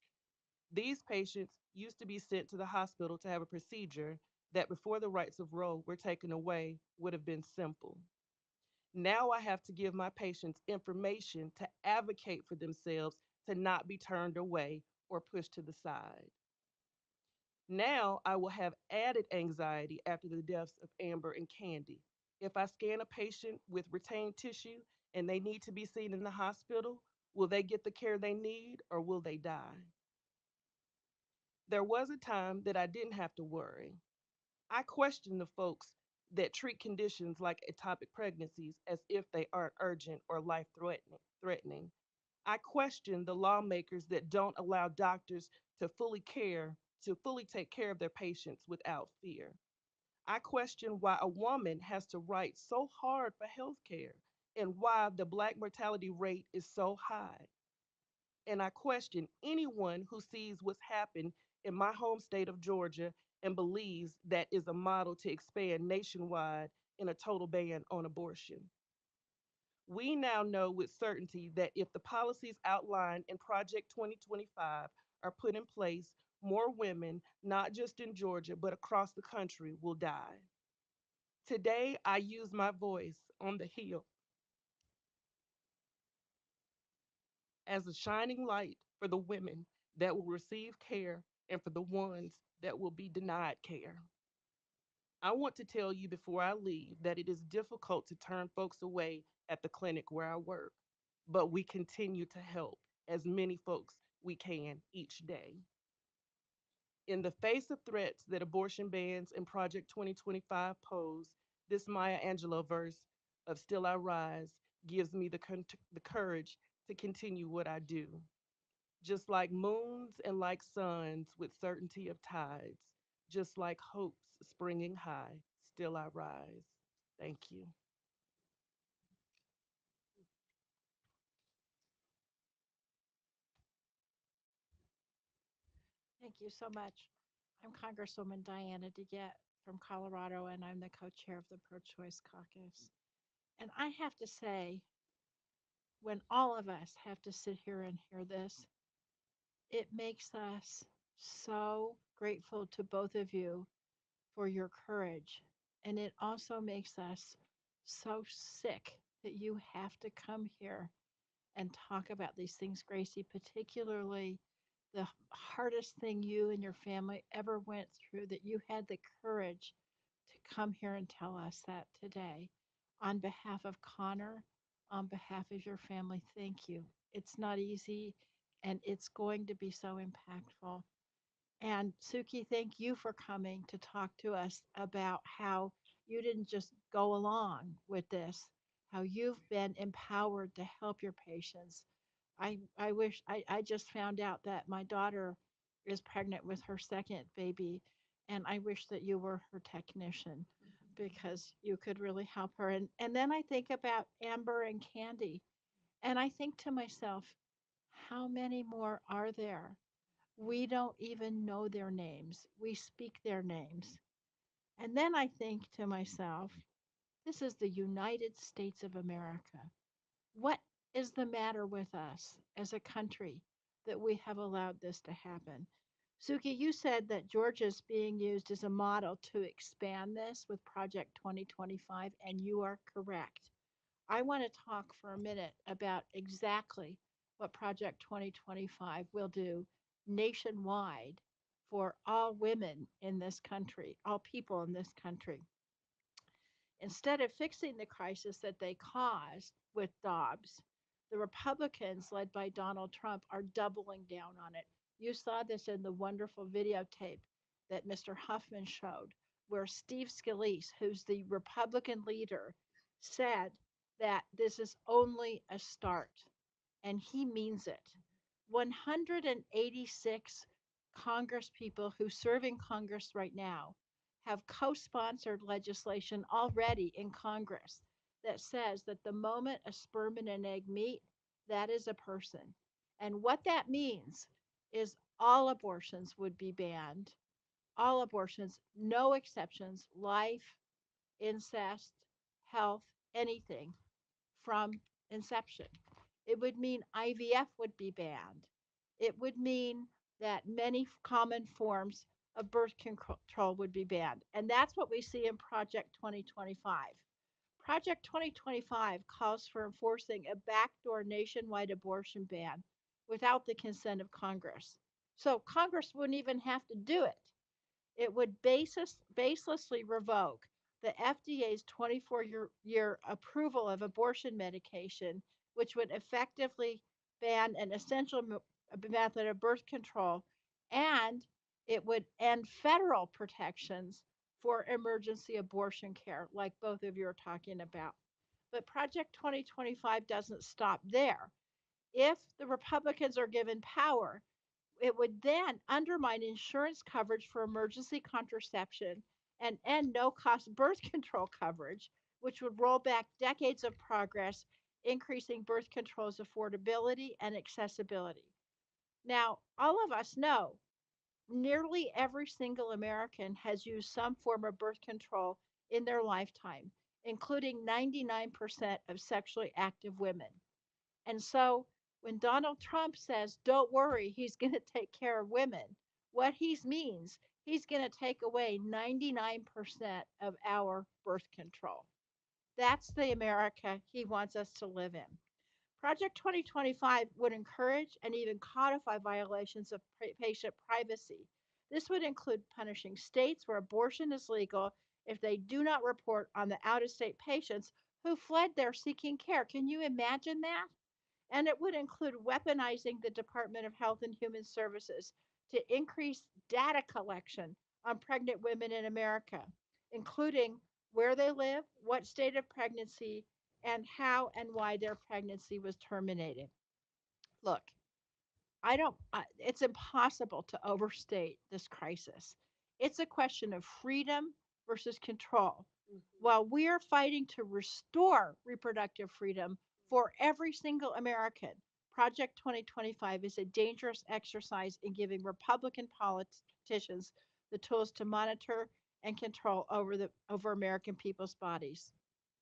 These patients used to be sent to the hospital to have a procedure that, before the rights of Roe were taken away, would have been simple. Now I have to give my patients information to advocate for themselves to not be turned away or pushed to the side. Now I will have added anxiety after the deaths of Amber and Candy. If I scan a patient with retained tissue and they need to be seen in the hospital, will they get the care they need or will they die? There was a time that I didn't have to worry. I question the folks that treat conditions like ectopic pregnancies as if they aren't urgent or life threatening. I question the lawmakers that don't allow doctors to fully take care of their patients without fear. I question why a woman has to write so hard for health care and why the Black mortality rate is so high. And I question anyone who sees what's happened in my home state of Georgia and believes that is a model to expand nationwide in a total ban on abortion. We now know with certainty that if the policies outlined in Project 2025 are put in place, more women, not just in Georgia, but across the country, will die. Today, I use my voice on the Hill as a shining light for the women that will receive care and for the ones that will be denied care. I want to tell you before I leave that it is difficult to turn folks away at the clinic where I work, but we continue to help as many folks we can each day. In the face of threats that abortion bans and Project 2025 pose, this Maya Angelou verse of Still I Rise gives me the courage to continue what I do. Just like moons and like suns with certainty of tides, just like hopes springing high, still I rise. Thank you. Thank you so much. I'm Congresswoman Diana DeGette from Colorado, and I'm the co-chair of the Pro-Choice Caucus. And I have to say, when all of us have to sit here and hear this, it makes us so grateful to both of you for your courage. And it also makes us so sick that you have to come here and talk about these things, Gracie, particularly the hardest thing you and your family ever went through, that you had the courage to come here and tell us that today. On behalf of Connor, on behalf of your family, thank you. It's not easy and it's going to be so impactful. And Suki, thank you for coming to talk to us about how you didn't just go along with this, how you've been empowered to help your patients. I wish I just found out that my daughter is pregnant with her second baby, and I wish that you were her technician because you could really help her. And then I think about Amber and Candy, and I think to myself, how many more are there? We don't even know their names. We speak their names. And then I think to myself, this is the United States of America. What is the matter with us as a country that we have allowed this to happen? Suki, you said that Georgia's being used as a model to expand this with Project 2025, and you are correct. I want to talk for a minute about exactly what Project 2025 will do nationwide for all women in this country, all people in this country. Instead of fixing the crisis that they caused with Dobbs, the Republicans, led by Donald Trump, are doubling down on it. You saw this in the wonderful videotape that Mr. Huffman showed, where Steve Scalise, who's the Republican leader, said that this is only a start, and he means it. 186 Congress people who serve in Congress right now have co sponsored legislation already in Congress that says that the moment a sperm and an egg meet, that is a person. And what that means is all abortions would be banned, all abortions, no exceptions, life, incest, health, anything from inception. It would mean IVF would be banned. It would mean that many common forms of birth control would be banned. And that's what we see in Project 2025. Project 2025 calls for enforcing a backdoor nationwide abortion ban without the consent of Congress. So Congress wouldn't even have to do it. It would baselessly revoke the FDA's 24-year approval of abortion medication, which would effectively ban an essential method of birth control, and it would end federal protections for emergency abortion care, like both of you are talking about. But Project 2025 doesn't stop there. If the Republicans are given power, it would then undermine insurance coverage for emergency contraception and end no cost birth control coverage, which would roll back decades of progress, increasing birth control's affordability and accessibility. Now, all of us know nearly every single American has used some form of birth control in their lifetime, including 99% of sexually active women. And so when Donald Trump says, don't worry, he's going to take care of women, what he means, he's going to take away 99% of our birth control. That's the America he wants us to live in. Project 2025 would encourage and even codify violations of patient privacy. This would include punishing states where abortion is legal if they do not report on the out of state patients who fled there seeking care. Can you imagine that? And it would include weaponizing the Department of Health and Human Services to increase data collection on pregnant women in America, including where they live, what state of pregnancy, and how and why their pregnancy was terminated. Look, it's impossible to overstate this crisis. It's a question of freedom versus control. While we are fighting to restore reproductive freedom for every single American, Project 2025 is a dangerous exercise in giving Republican politicians the tools to monitor and control over American people's bodies,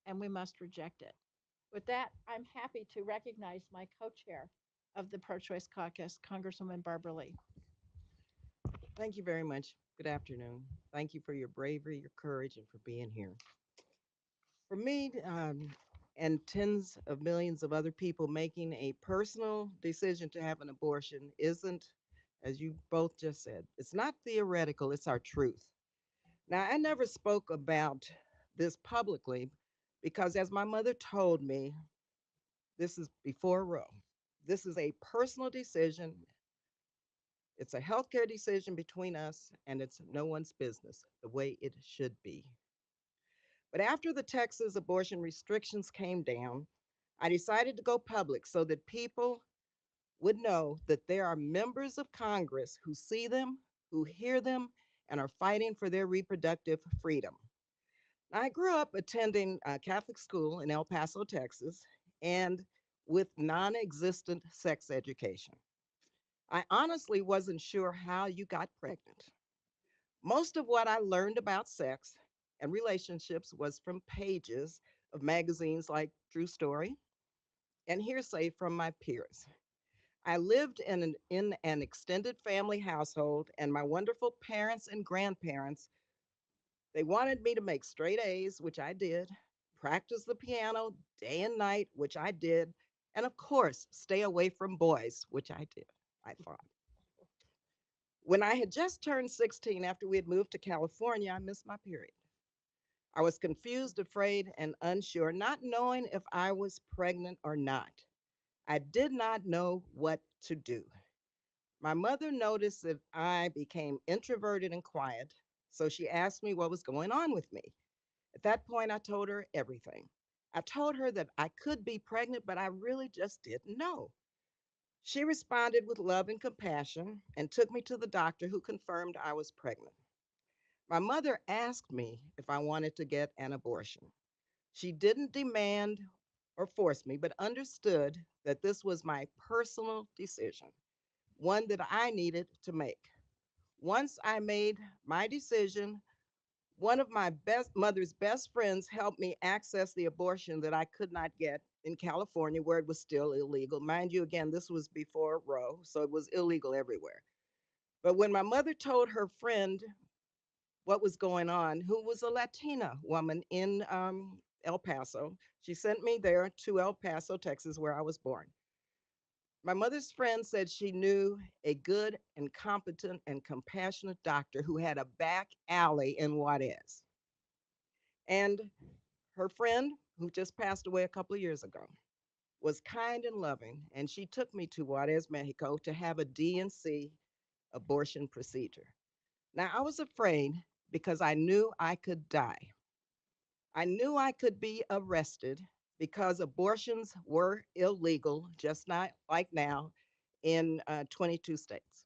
and we must reject it. With that, I'm happy to recognize my co-chair of the Pro-Choice Caucus, Congresswoman Barbara Lee. Thank you very much. Good afternoon. Thank you for your bravery, your courage, and for being here. For me, and tens of millions of other people, making a personal decision to have an abortion isn't, as you both just said, it's not theoretical, it's our truth. Now, I never spoke about this publicly because, as my mother told me, this is before Roe. This is a personal decision. It's a healthcare decision between us, and it's no one's business, the way it should be. But after the Texas abortion restrictions came down, I decided to go public so that people would know that there are members of Congress who see them, who hear them, and are fighting for their reproductive freedom. I grew up attending a Catholic school in El Paso, Texas, and with non-existent sex education. I honestly wasn't sure how you got pregnant. Most of what I learned about sex and relationships was from pages of magazines like True Story and hearsay from my peers. I lived in an extended family household, and my wonderful parents and grandparents, they wanted me to make straight A's, which I did, practice the piano day and night, which I did, and of course, stay away from boys, which I did, I thought. When I had just turned 16 after we had moved to California, I missed my period. I was confused, afraid, and unsure, not knowing if I was pregnant or not. I did not know what to do. My mother noticed that I became introverted and quiet, so she asked me what was going on with me. At that point, I told her everything. I told her that I could be pregnant, but I really just didn't know. She responded with love and compassion and took me to the doctor who confirmed I was pregnant. My mother asked me if I wanted to get an abortion. She didn't demand or force me, but understood that this was my personal decision, one that I needed to make. Once I made my decision, one of my mother's best friends helped me access the abortion that I could not get in California, where it was still illegal. Mind you, again, this was before Roe, so it was illegal everywhere. But when my mother told her friend what was going on, who was a Latina woman in El Paso, she sent me there to El Paso, Texas, where I was born. My mother's friend said she knew a good and competent and compassionate doctor who had a back alley in Juarez. And her friend, who just passed away a couple of years ago, was kind and loving, and she took me to Juarez, Mexico to have a DNC abortion procedure. Now, I was afraid because I knew I could die. I knew I could be arrested because abortions were illegal, just not like now, in 22 states.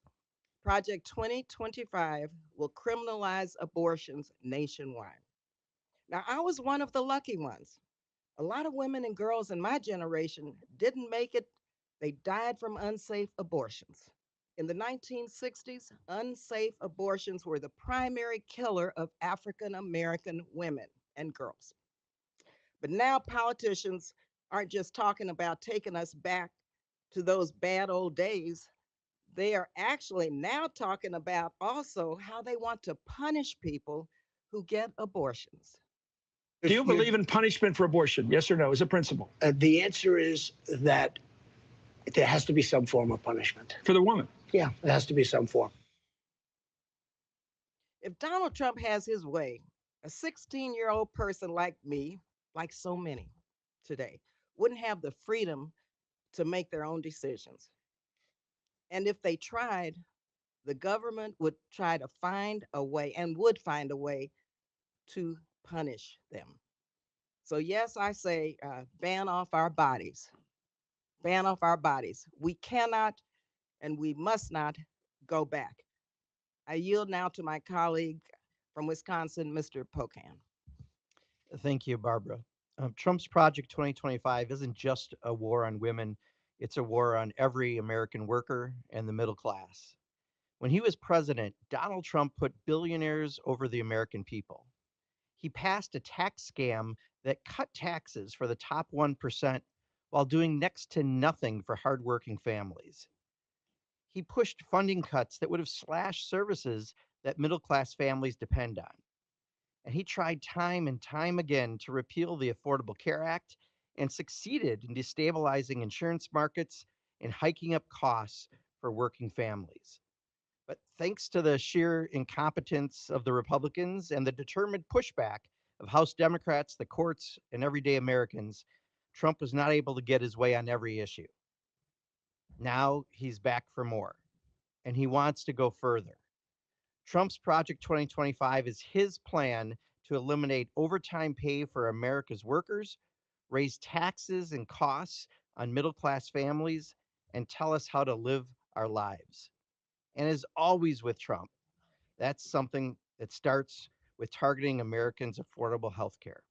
Project 2025 will criminalize abortions nationwide. Now, I was one of the lucky ones. A lot of women and girls in my generation didn't make it. They died from unsafe abortions. In the 1960s, unsafe abortions were the primary killer of African American women and girls. But now politicians aren't just talking about taking us back to those bad old days. They are actually now talking about also how they want to punish people who get abortions. Do you believe in punishment for abortion? Yes or no, as a principle? The answer is that there has to be some form of punishment. For the woman? Yeah, there has to be some form. If Donald Trump has his way, a 16-year-old person like me, like so many today, wouldn't have the freedom to make their own decisions. And if they tried, the government would try to find a way and would find a way to punish them. So, yes, I say ban off our bodies. Ban off our bodies. We cannot and we must not go back. I yield now to my colleague from Wisconsin, Mr. Pocan. Thank you, Barbara. Trump's Project 2025 isn't just a war on women, it's a war on every American worker and the middle class. When he was president, Donald Trump put billionaires over the American people. He passed a tax scam that cut taxes for the top 1% while doing next to nothing for hardworking families. He pushed funding cuts that would have slashed services that middle class families depend on. And he tried time and time again to repeal the Affordable Care Act and succeeded in destabilizing insurance markets and hiking up costs for working families. But thanks to the sheer incompetence of the Republicans and the determined pushback of House Democrats, the courts, and everyday Americans, Trump was not able to get his way on every issue. Now he's back for more, and he wants to go further. Trump's Project 2025 is his plan to eliminate overtime pay for America's workers, raise taxes and costs on middle-class families, and tell us how to live our lives. And as always with Trump, that's something that starts with targeting Americans' affordable health care.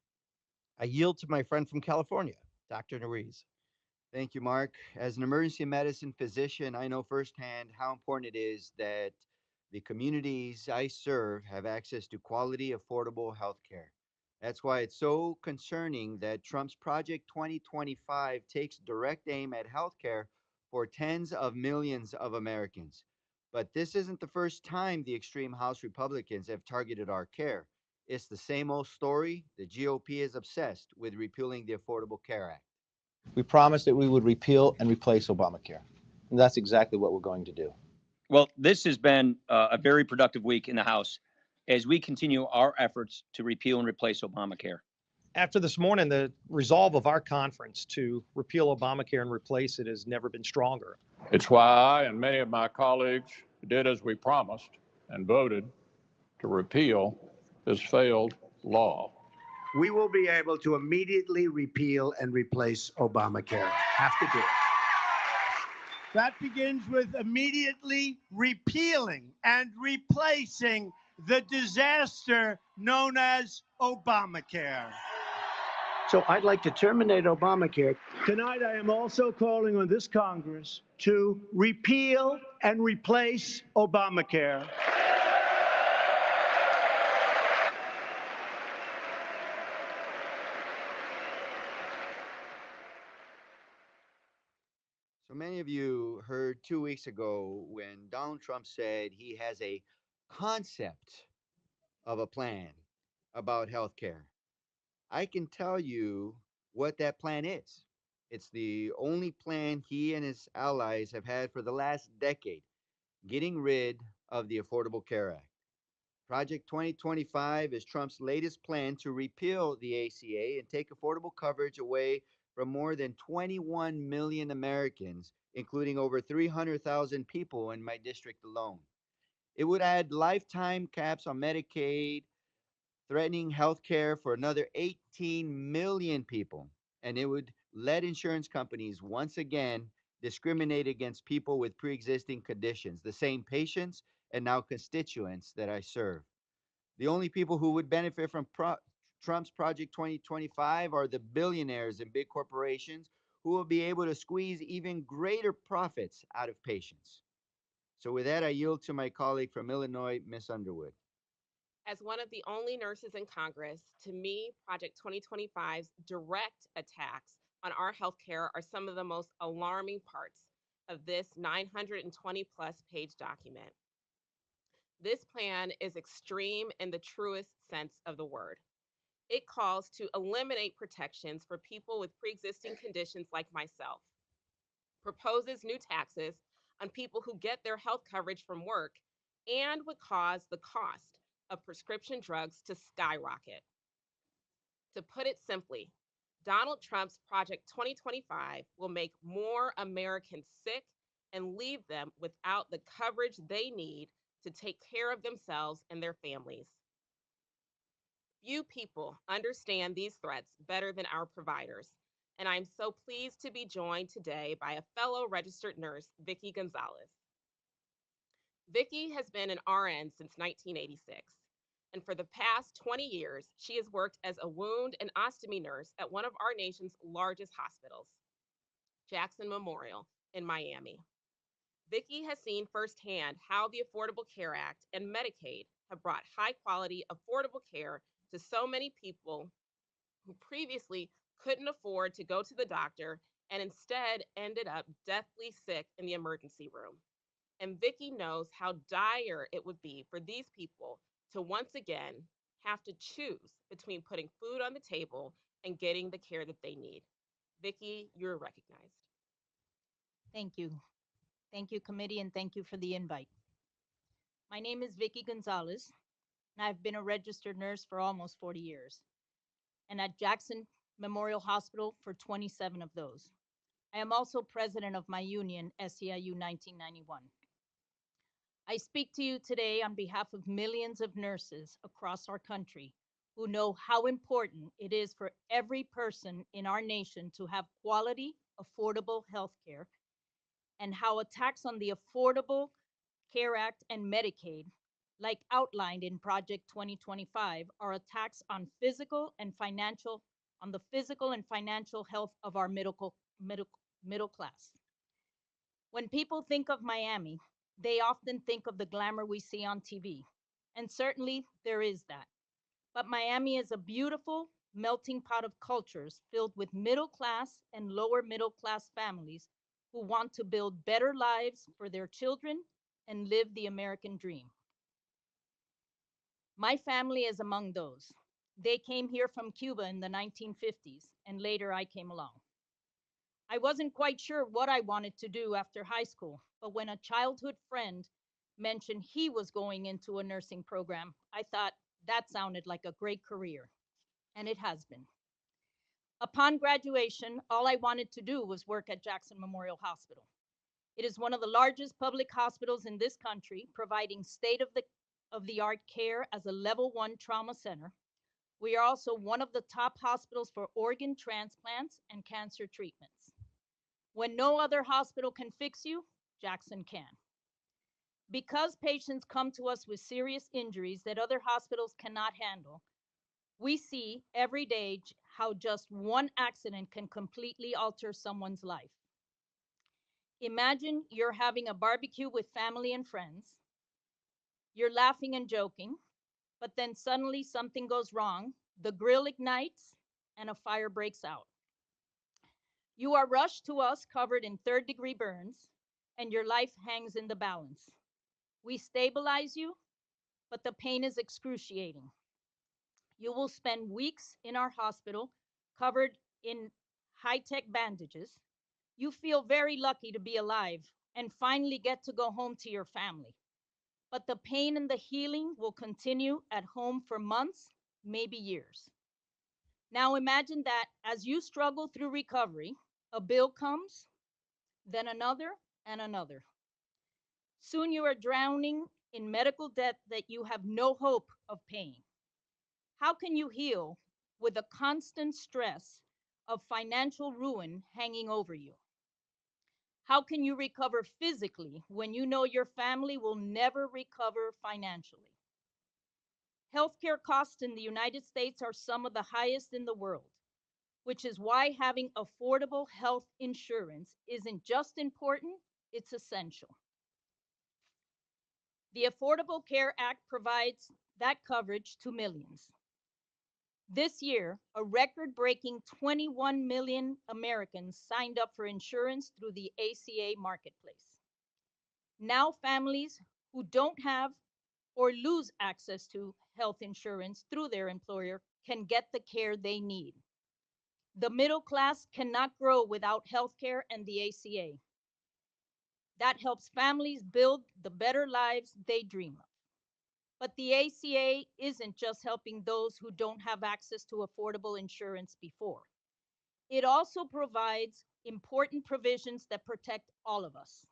I yield to my friend from California, Dr. Ruiz. Thank you, Mark. As an emergency medicine physician, I know firsthand how important it is that the communities I serve have access to quality, affordable health care. That's why it's so concerning that Trump's Project 2025 takes direct aim at healthcare for tens of millions of Americans. But this isn't the first time the extreme House Republicans have targeted our care. It's the same old story. The GOP is obsessed with repealing the Affordable Care Act. We promised that we would repeal and replace Obamacare. And that's exactly what we're going to do. Well, this has been a very productive week in the House as we continue our efforts to repeal and replace Obamacare. After this morning, the resolve of our conference to repeal Obamacare and replace it has never been stronger. It's why I and many of my colleagues did as we promised and voted to repeal this failed law. We will be able to immediately repeal and replace Obamacare. Have to do it. That begins with immediately repealing and replacing the disaster known as Obamacare. So I'd like to terminate Obamacare. Tonight, I am also calling on this Congress to repeal and replace Obamacare. So many of you heard 2 weeks ago when Donald Trump said he has a concept of a plan about health care. I can tell you what that plan is. It's the only plan he and his allies have had for the last decade, getting rid of the Affordable Care Act. Project 2025 is Trump's latest plan to repeal the ACA and take affordable coverage away from more than 21 million Americans, including over 300,000 people in my district alone. It would add lifetime caps on Medicaid, threatening health care for another 18 million people. And it would let insurance companies once again discriminate against people with pre existing conditions, the same patients and now constituents that I serve. The only people who would benefit from Trump's Project 2025 are the billionaires and big corporations who will be able to squeeze even greater profits out of patients. So, with that, I yield to my colleague from Illinois, Miss Underwood. As one of the only nurses in Congress, to me, Project 2025's direct attacks on our healthcare are some of the most alarming parts of this 920 plus page document. This plan is extreme in the truest sense of the word. It calls to eliminate protections for people with pre-existing conditions like myself, proposes new taxes on people who get their health coverage from work, and would cause the cost of prescription drugs to skyrocket. To put it simply, Donald Trump's Project 2025 will make more Americans sick and leave them without the coverage they need to take care of themselves and their families. Few people understand these threats better than our providers, and I'm so pleased to be joined today by a fellow registered nurse, Vicki Gonzalez. Vicki has been an RN since 1986, and for the past 20 years, she has worked as a wound and ostomy nurse at one of our nation's largest hospitals, Jackson Memorial in Miami. Vicki has seen firsthand how the Affordable Care Act and Medicaid have brought high-quality, affordable care to so many people who previously couldn't afford to go to the doctor and instead ended up deathly sick in the emergency room. And Vicki knows how dire it would be for these people to once again have to choose between putting food on the table and getting the care that they need. Vicki, you're recognized. Thank you. Thank you, committee, and thank you for the invite. My name is Vicki Gonzalez, and I've been a registered nurse for almost 40 years, and at Jackson Memorial Hospital for 27 of those. I am also president of my union, SEIU 1991. I speak to you today on behalf of millions of nurses across our country who know how important it is for every person in our nation to have quality, affordable health care, and how attacks on the Affordable Care Act and Medicaid, like outlined in Project 2025, are attacks on the physical and financial health of our middle class. When people think of Miami, they often think of the glamour we see on TV, and certainly there is that. But Miami is a beautiful melting pot of cultures filled with middle class and lower middle class families who want to build better lives for their children and live the American dream. My family is among those. They came here from Cuba in the 1950s, and later I came along. I wasn't quite sure what I wanted to do after high school, but when a childhood friend mentioned he was going into a nursing program, I thought that sounded like a great career, and it has been. Upon graduation, all I wanted to do was work at Jackson Memorial Hospital. It is one of the largest public hospitals in this country, providing state-of-the-art care as a level 1 trauma center. We are also one of the top hospitals for organ transplants and cancer treatments. When no other hospital can fix you, Jackson can. Because patients come to us with serious injuries that other hospitals cannot handle, we see every day how just one accident can completely alter someone's life. Imagine you're having a barbecue with family and friends. You're laughing and joking, but then suddenly something goes wrong. The grill ignites and a fire breaks out. You are rushed to us covered in third-degree burns, and your life hangs in the balance. We stabilize you, but the pain is excruciating. You will spend weeks in our hospital covered in high-tech bandages. You feel very lucky to be alive and finally get to go home to your family. But the pain and the healing will continue at home for months, maybe years. Now imagine that as you struggle through recovery, a bill comes, then another and another. Soon you are drowning in medical debt that you have no hope of paying. How can you heal with the constant stress of financial ruin hanging over you? How can you recover physically when you know your family will never recover financially? Healthcare costs in the United States are some of the highest in the world, which is why having affordable health insurance isn't just important, it's essential. The Affordable Care Act provides that coverage to millions. This year, a record-breaking 21 million Americans signed up for insurance through the ACA marketplace. Now families who don't have or lose access to health insurance through their employer can get the care they need. The middle class cannot grow without health care and the ACA. That helps families build the better lives they dream of. But the ACA isn't just helping those who don't have access to affordable insurance before. It also provides important provisions that protect all of us.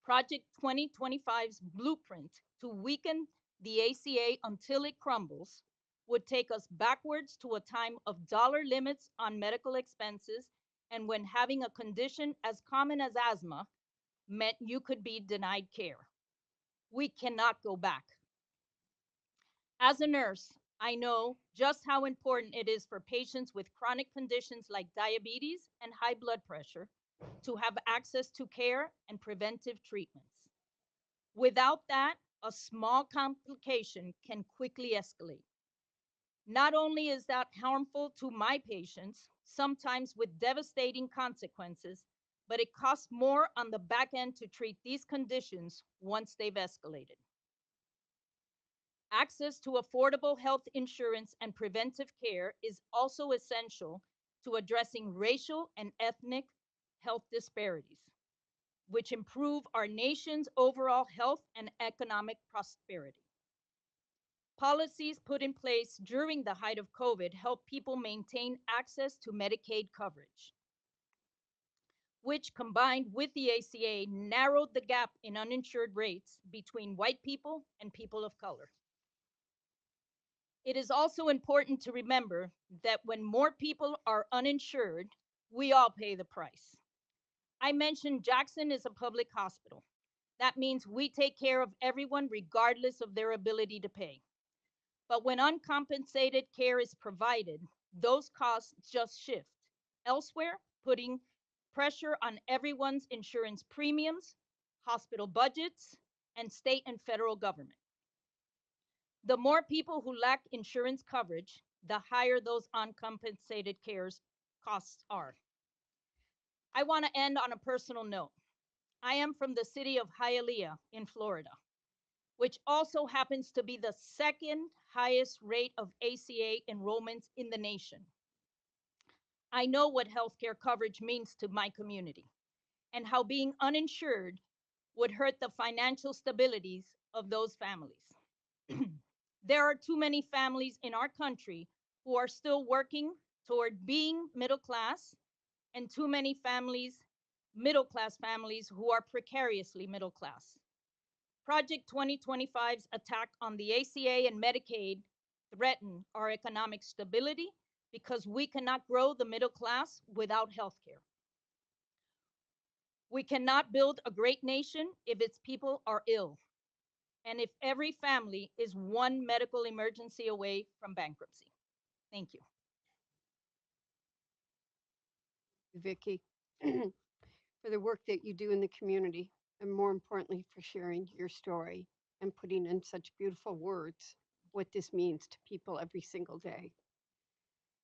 Project 2025's blueprint to weaken the ACA until it crumbles would take us backwards to a time of dollar limits on medical expenses and when having a condition as common as asthma meant you could be denied care. We cannot go back. As a nurse, I know just how important it is for patients with chronic conditions like diabetes and high blood pressure to have access to care and preventive treatments. Without that, a small complication can quickly escalate. Not only is that harmful to my patients, sometimes with devastating consequences, but it costs more on the back end to treat these conditions once they've escalated. Access to affordable health insurance and preventive care is also essential to addressing racial and ethnic health disparities, which improve our nation's overall health and economic prosperity. Policies put in place during the height of COVID help people maintain access to Medicaid coverage, which combined with the ACA narrowed the gap in uninsured rates between white people and people of color. It is also important to remember that when more people are uninsured, we all pay the price. I mentioned Jackson is a public hospital. That means we take care of everyone regardless of their ability to pay. But when uncompensated care is provided, those costs just shift elsewhere, putting pressure on everyone's insurance premiums, hospital budgets, and state and federal government. The more people who lack insurance coverage, the higher those uncompensated care's costs are. I want to end on a personal note. I am from the city of Hialeah in Florida. which also happens to be the second highest rate of ACA enrollments in the nation. I know what healthcare coverage means to my community and how being uninsured would hurt the financial stabilities of those families. There are too many families in our country who are still working toward being middle class, and too many families, middle class families, who are precariously middle class. Project 2025's attack on the ACA and Medicaid threaten our economic stability because we cannot grow the middle class without health care. We cannot build a great nation if its people are ill, and if every family is one medical emergency away from bankruptcy. Thank you. Vicki, for the work that you do in the community, and more importantly, for sharing your story and putting in such beautiful words what this means to people every single day.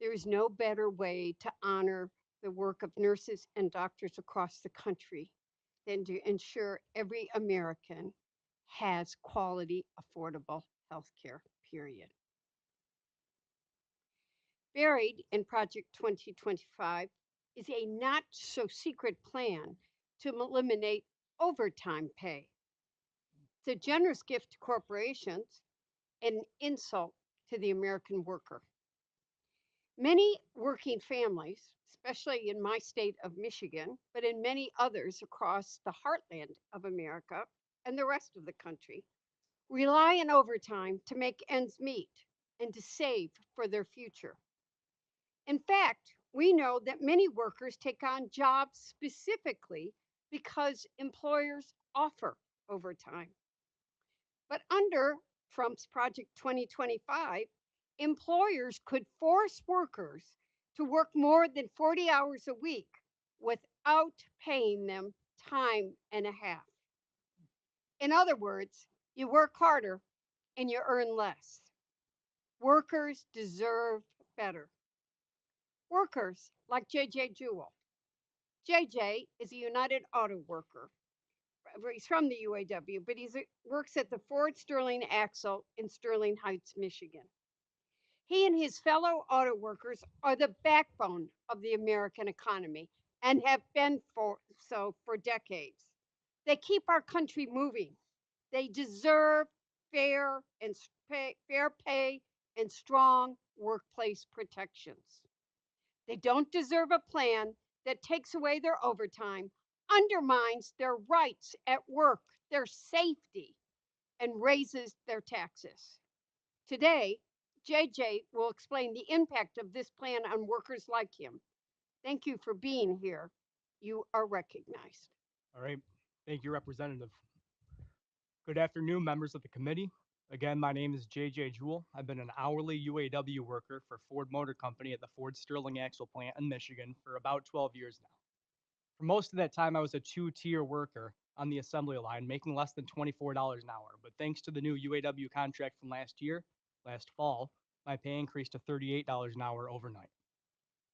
There is no better way to honor the work of nurses and doctors across the country than to ensure every American has quality, affordable health care, period. Buried in Project 2025 is a not so secret plan to eliminate overtime pay. It's a generous gift to corporations, an insult to the American worker. Many working families, especially in my state of Michigan, but in many others across the heartland of America and the rest of the country, rely on overtime to make ends meet and to save for their future. In fact, we know that many workers take on jobs specifically because employers offer overtime. But under Trump's Project 2025, employers could force workers to work more than 40 hours a week without paying them time and a half. In other words, you work harder and you earn less. Workers deserve better. Workers like JJ Jewell. JJ is a United Auto Worker. He's from the UAW, but he works at the Ford Sterling Axle in Sterling Heights, Michigan. He and his fellow auto workers are the backbone of the American economy and have been so for decades. They keep our country moving. They deserve fair pay and strong workplace protections. They don't deserve a plan that takes away their overtime, undermines their rights at work, their safety, and raises their taxes. Today, JJ will explain the impact of this plan on workers like him. Thank you for being here. You are recognized. All right. Thank you, Representative. Good afternoon, members of the committee. Again, my name is JJ Jewell. I've been an hourly UAW worker for Ford Motor Company at the Ford Sterling Axle plant in Michigan for about 12 years now. For most of that time, I was a two-tier worker on the assembly line, making less than $24 an hour. But thanks to the new UAW contract from last fall, my pay increased to $38 an hour overnight.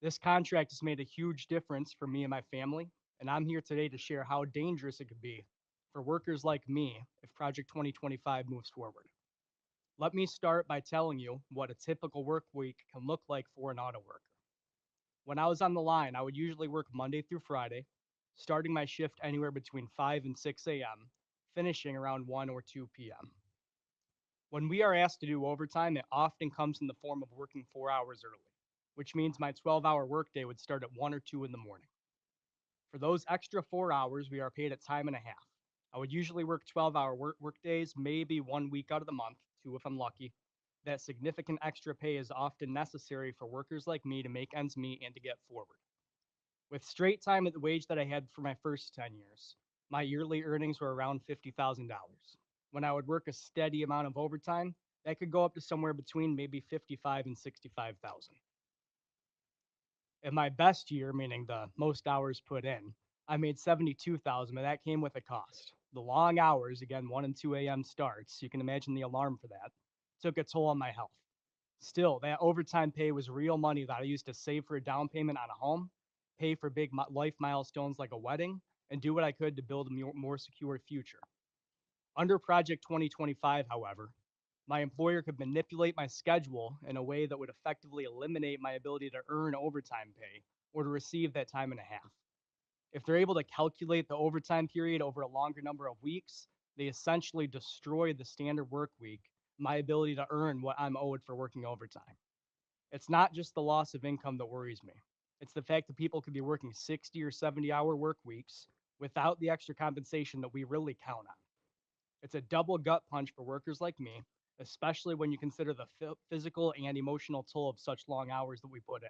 This contract has made a huge difference for me and my family, and I'm here today to share how dangerous it could be for workers like me if Project 2025 moves forward. Let me start by telling you what a typical work week can look like for an auto worker. When I was on the line, I would usually work Monday through Friday, starting my shift anywhere between 5 and 6 a.m., finishing around 1 or 2 p.m. When we are asked to do overtime, it often comes in the form of working 4 hours early, which means my 12-hour workday would start at 1 or 2 in the morning. For those extra 4 hours, we are paid at time and a half. I would usually work 12-hour work days, maybe 1 week out of the month, 2 if I'm lucky. That significant extra pay is often necessary for workers like me to make ends meet and to get forward. With straight time at the wage that I had for my first 10 years, my yearly earnings were around $50,000. When I would work a steady amount of overtime, that could go up to somewhere between maybe $55,000 and $65,000. In my best year, meaning the most hours put in, I made $72,000, but that came with a cost. The long hours, again, 1 and 2 a.m. starts, you can imagine the alarm for that, took a toll on my health. Still, that overtime pay was real money that I used to save for a down payment on a home, pay for big life milestones like a wedding, and do what I could to build a more secure future. Under Project 2025, however, my employer could manipulate my schedule in a way that would effectively eliminate my ability to earn overtime pay or to receive that time and a half. If they're able to calculate the overtime period over a longer number of weeks, they essentially destroy the standard work week, my ability to earn what I'm owed for working overtime. It's not just the loss of income that worries me. It's the fact that people could be working 60 or 70-hour work weeks without the extra compensation that we really count on. It's a double gut punch for workers like me, especially when you consider the physical and emotional toll of such long hours that we put in.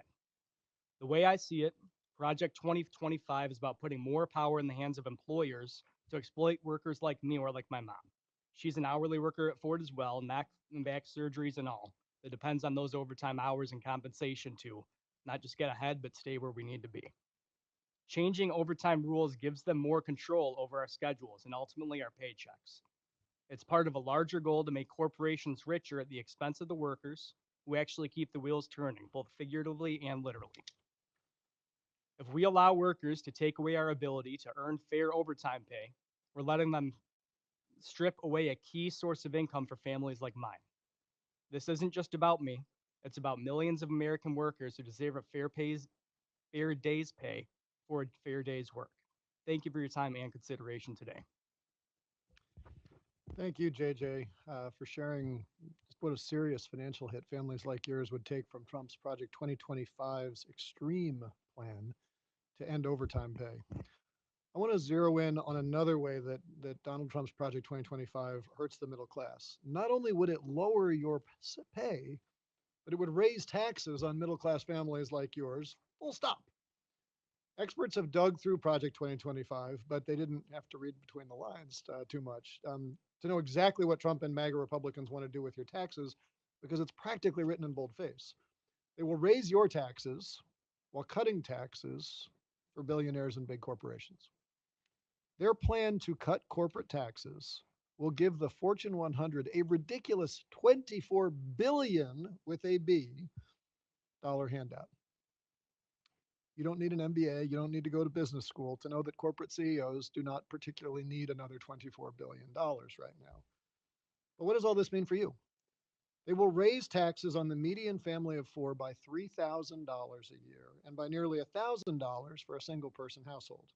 The way I see it, Project 2025 is about putting more power in the hands of employers to exploit workers like me or like my mom. She's an hourly worker at Ford as well, neck and back surgeries and all. It depends on those overtime hours and compensation to not just get ahead, but stay where we need to be. Changing overtime rules gives them more control over our schedules and ultimately our paychecks. It's part of a larger goal to make corporations richer at the expense of the workers who actually keep the wheels turning, both figuratively and literally. If we allow workers to take away our ability to earn fair overtime pay, we're letting them strip away a key source of income for families like mine. This isn't just about me. It's about millions of American workers who deserve a fair day's pay for a fair day's work. Thank you for your time and consideration today. Thank you, JJ, for sharing just what a serious financial hit families like yours would take from Trump's Project 2025's extreme plan to end overtime pay. I want to zero in on another way that Donald Trump's Project 2025 hurts the middle class. Not only would it lower your pay, but it would raise taxes on middle class families like yours, full stop. Experts have dug through Project 2025, but they didn't have to read between the lines too much to know exactly what Trump and MAGA Republicans want to do with your taxes, because it's practically written in boldface. They will raise your taxes while cutting taxes for billionaires and big corporations. Their plan to cut corporate taxes will give the Fortune 100 a ridiculous $24 billion with a B dollar handout. You don't need an MBA, you don't need to go to business school to know that corporate CEOs do not particularly need another $24 billion right now. But what does all this mean for you? They will raise taxes on the median family of four by $3,000 a year and by nearly $1,000 for a single person household.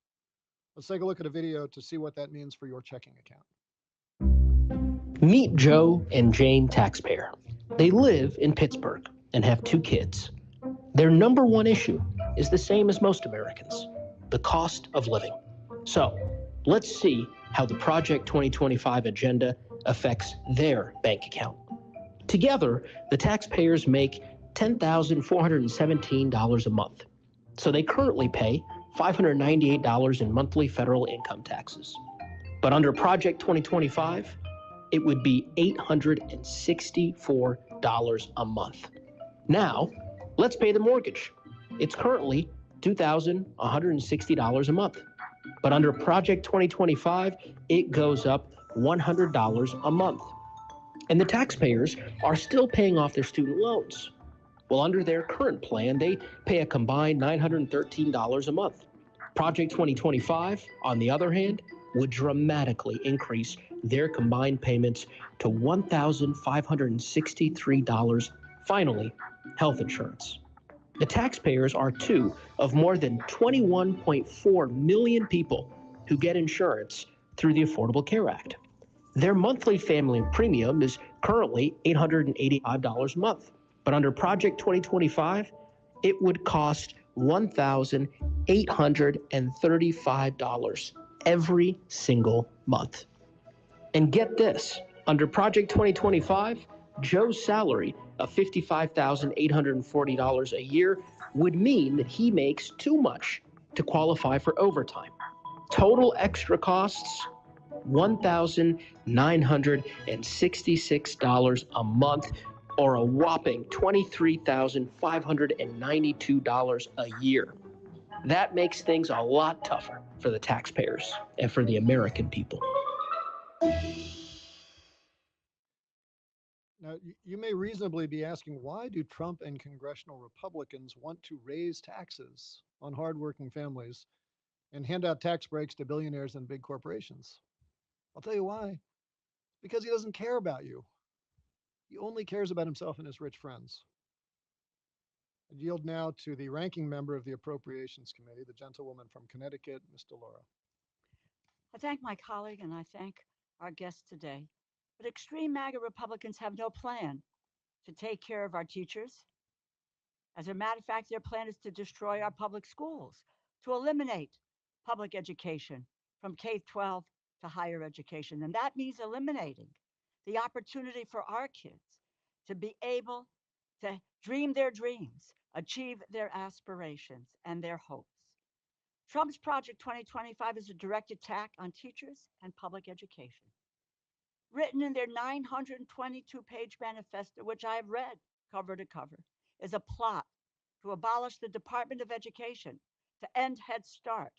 Let's take a look at a video to see what that means for your checking account. Meet Joe and Jane Taxpayer. They live in Pittsburgh and have 2 kids. Their number one issue is the same as most Americans, the cost of living. So let's see how the Project 2025 agenda affects their bank account. Together, the taxpayers make $10,417 a month. So they currently pay $598 in monthly federal income taxes. But under Project 2025, it would be $864 a month. Now, let's pay the mortgage. It's currently $2,160 a month. But under Project 2025, it goes up $100 a month. And the taxpayers are still paying off their student loans. Well, under their current plan, they pay a combined $913 a month. Project 2025, on the other hand, would dramatically increase their combined payments to $1,563. Finally, health insurance. The taxpayers are 2 of more than 21.4 million people who get insurance through the Affordable Care Act. Their monthly family premium is currently $885 a month, but under Project 2025, it would cost $1,835 every single month. And get this, under Project 2025, Joe's salary of $55,840 a year would mean that he makes too much to qualify for overtime. Total extra costs, $1,966 a month, or a whopping $23,592 a year. That makes things a lot tougher for the taxpayers and for the American people. Now, you may reasonably be asking, why do Trump and congressional Republicans want to raise taxes on hardworking families and hand out tax breaks to billionaires and big corporations? I'll tell you why. because he doesn't care about you. He only cares about himself and his rich friends. I yield now to the ranking member of the Appropriations Committee, the gentlewoman from Connecticut, Ms. Delora. I thank my colleague and I thank our guests today. But extreme MAGA Republicans have no plan to take care of our teachers. As a matter of fact, their plan is to destroy our public schools, to eliminate public education from K-12 to higher education. And that means eliminating the opportunity for our kids to be able to dream their dreams, achieve their aspirations and their hopes. Trump's Project 2025 is a direct attack on teachers and public education. Written in their 922-page manifesto, which I have read cover to cover, is a plot to abolish the Department of Education, to end Head Start,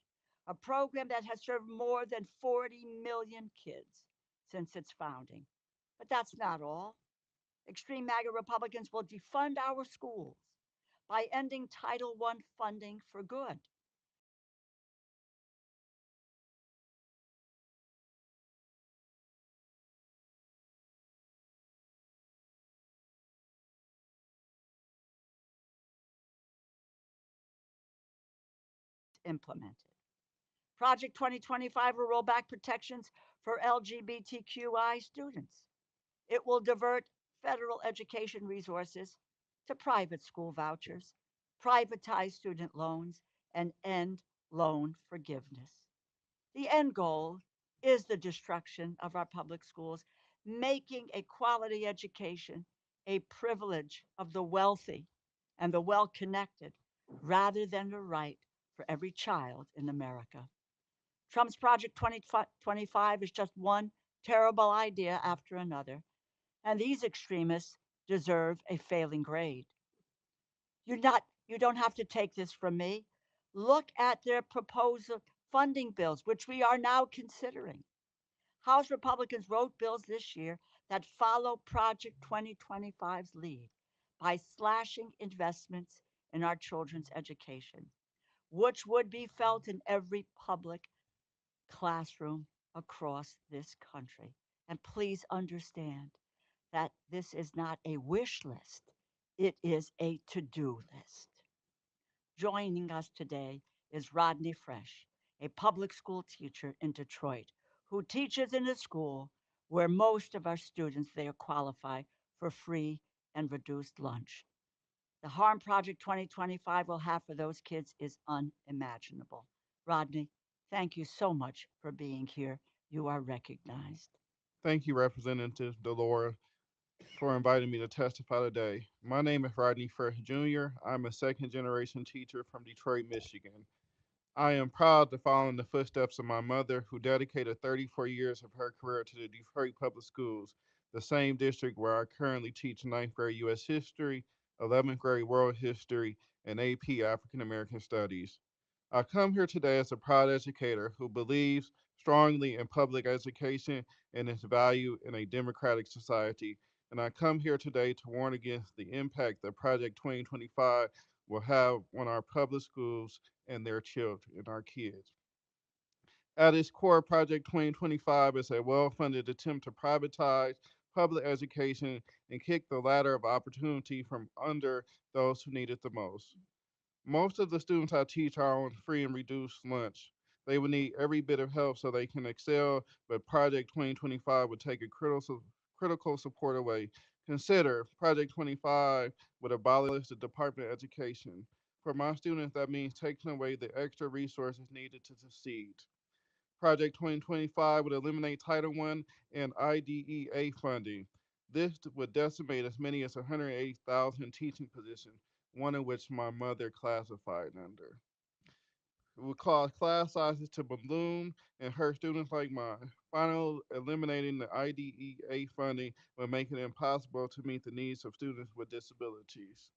a program that has served more than 40 million kids since its founding. But that's not all. Extreme MAGA Republicans will defund our schools by ending Title I funding for good. Implemented. Project 2025 will roll back protections for LGBTQI students. It will divert federal education resources to private school vouchers, privatize student loans, and end loan forgiveness. The end goal is the destruction of our public schools, making a quality education a privilege of the wealthy and the well connected rather than a right for every child in America. Trump's Project 2025 is just one terrible idea after another, and these extremists deserve a failing grade. You don't have to take this from me. Look at their proposed funding bills, which we are now considering. House Republicans wrote bills this year that follow Project 2025's lead by slashing investments in our children's education, which would be felt in every public classroom across this country. And please understand that this is not a wish list, it is a to do list. Joining us today is Rodney Fresh, a public school teacher in Detroit who teaches in a school where most of our students there qualify for free and reduced lunch. The harm Project 2025 will have for those kids is unimaginable. Rodney, thank you so much for being here. You are recognized. Thank you, Representative Delora, for inviting me to testify today. My name is Rodney Fresh Jr. I'm a second generation teacher from Detroit, Michigan. I am proud to follow in the footsteps of my mother, who dedicated 34 years of her career to the Detroit Public Schools, the same district where I currently teach ninth grade U.S. history, 11th grade world history, and AP African American Studies. I come here today as a proud educator who believes strongly in public education and its value in a democratic society. And I come here today to warn against the impact that Project 2025 will have on our public schools and their children and our kids. At its core, Project 2025 is a well funded attempt to privatize public education and kick the ladder of opportunity from under those who need it the most. Most of the students I teach are on free and reduced lunch. They will need every bit of help so they can excel, but Project 2025 would take a critical support away. Consider Project 25 would abolish the Department of Education. For my students, that means taking away the extra resources needed to succeed. Project 2025 would eliminate Title I and IDEA funding. This would decimate as many as 180,000 teaching positions, one of which my mother classified under. It would cause class sizes to balloon and hurt students like mine. Finally, eliminating the IDEA funding would make it impossible to meet the needs of students with disabilities.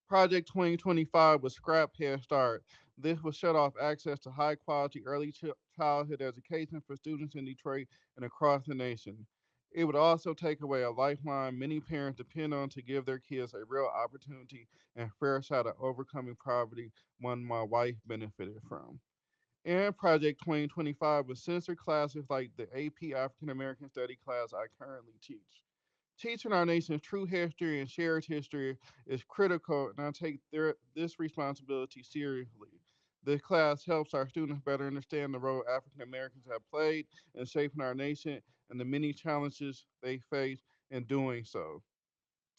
Project 2025 would scrap Head Start. This would shut off access to high quality early childhood education for students in Detroit and across the nation. It would also take away a lifeline many parents depend on to give their kids a real opportunity and fair shot at overcoming poverty, one my wife benefited from. And Project 2025 will censor classes like the AP African American Study class I currently teach. Teaching our nation's true history and shared history is critical, and I take this responsibility seriously. This class helps our students better understand the role African Americans have played in shaping our nation and the many challenges they face in doing so.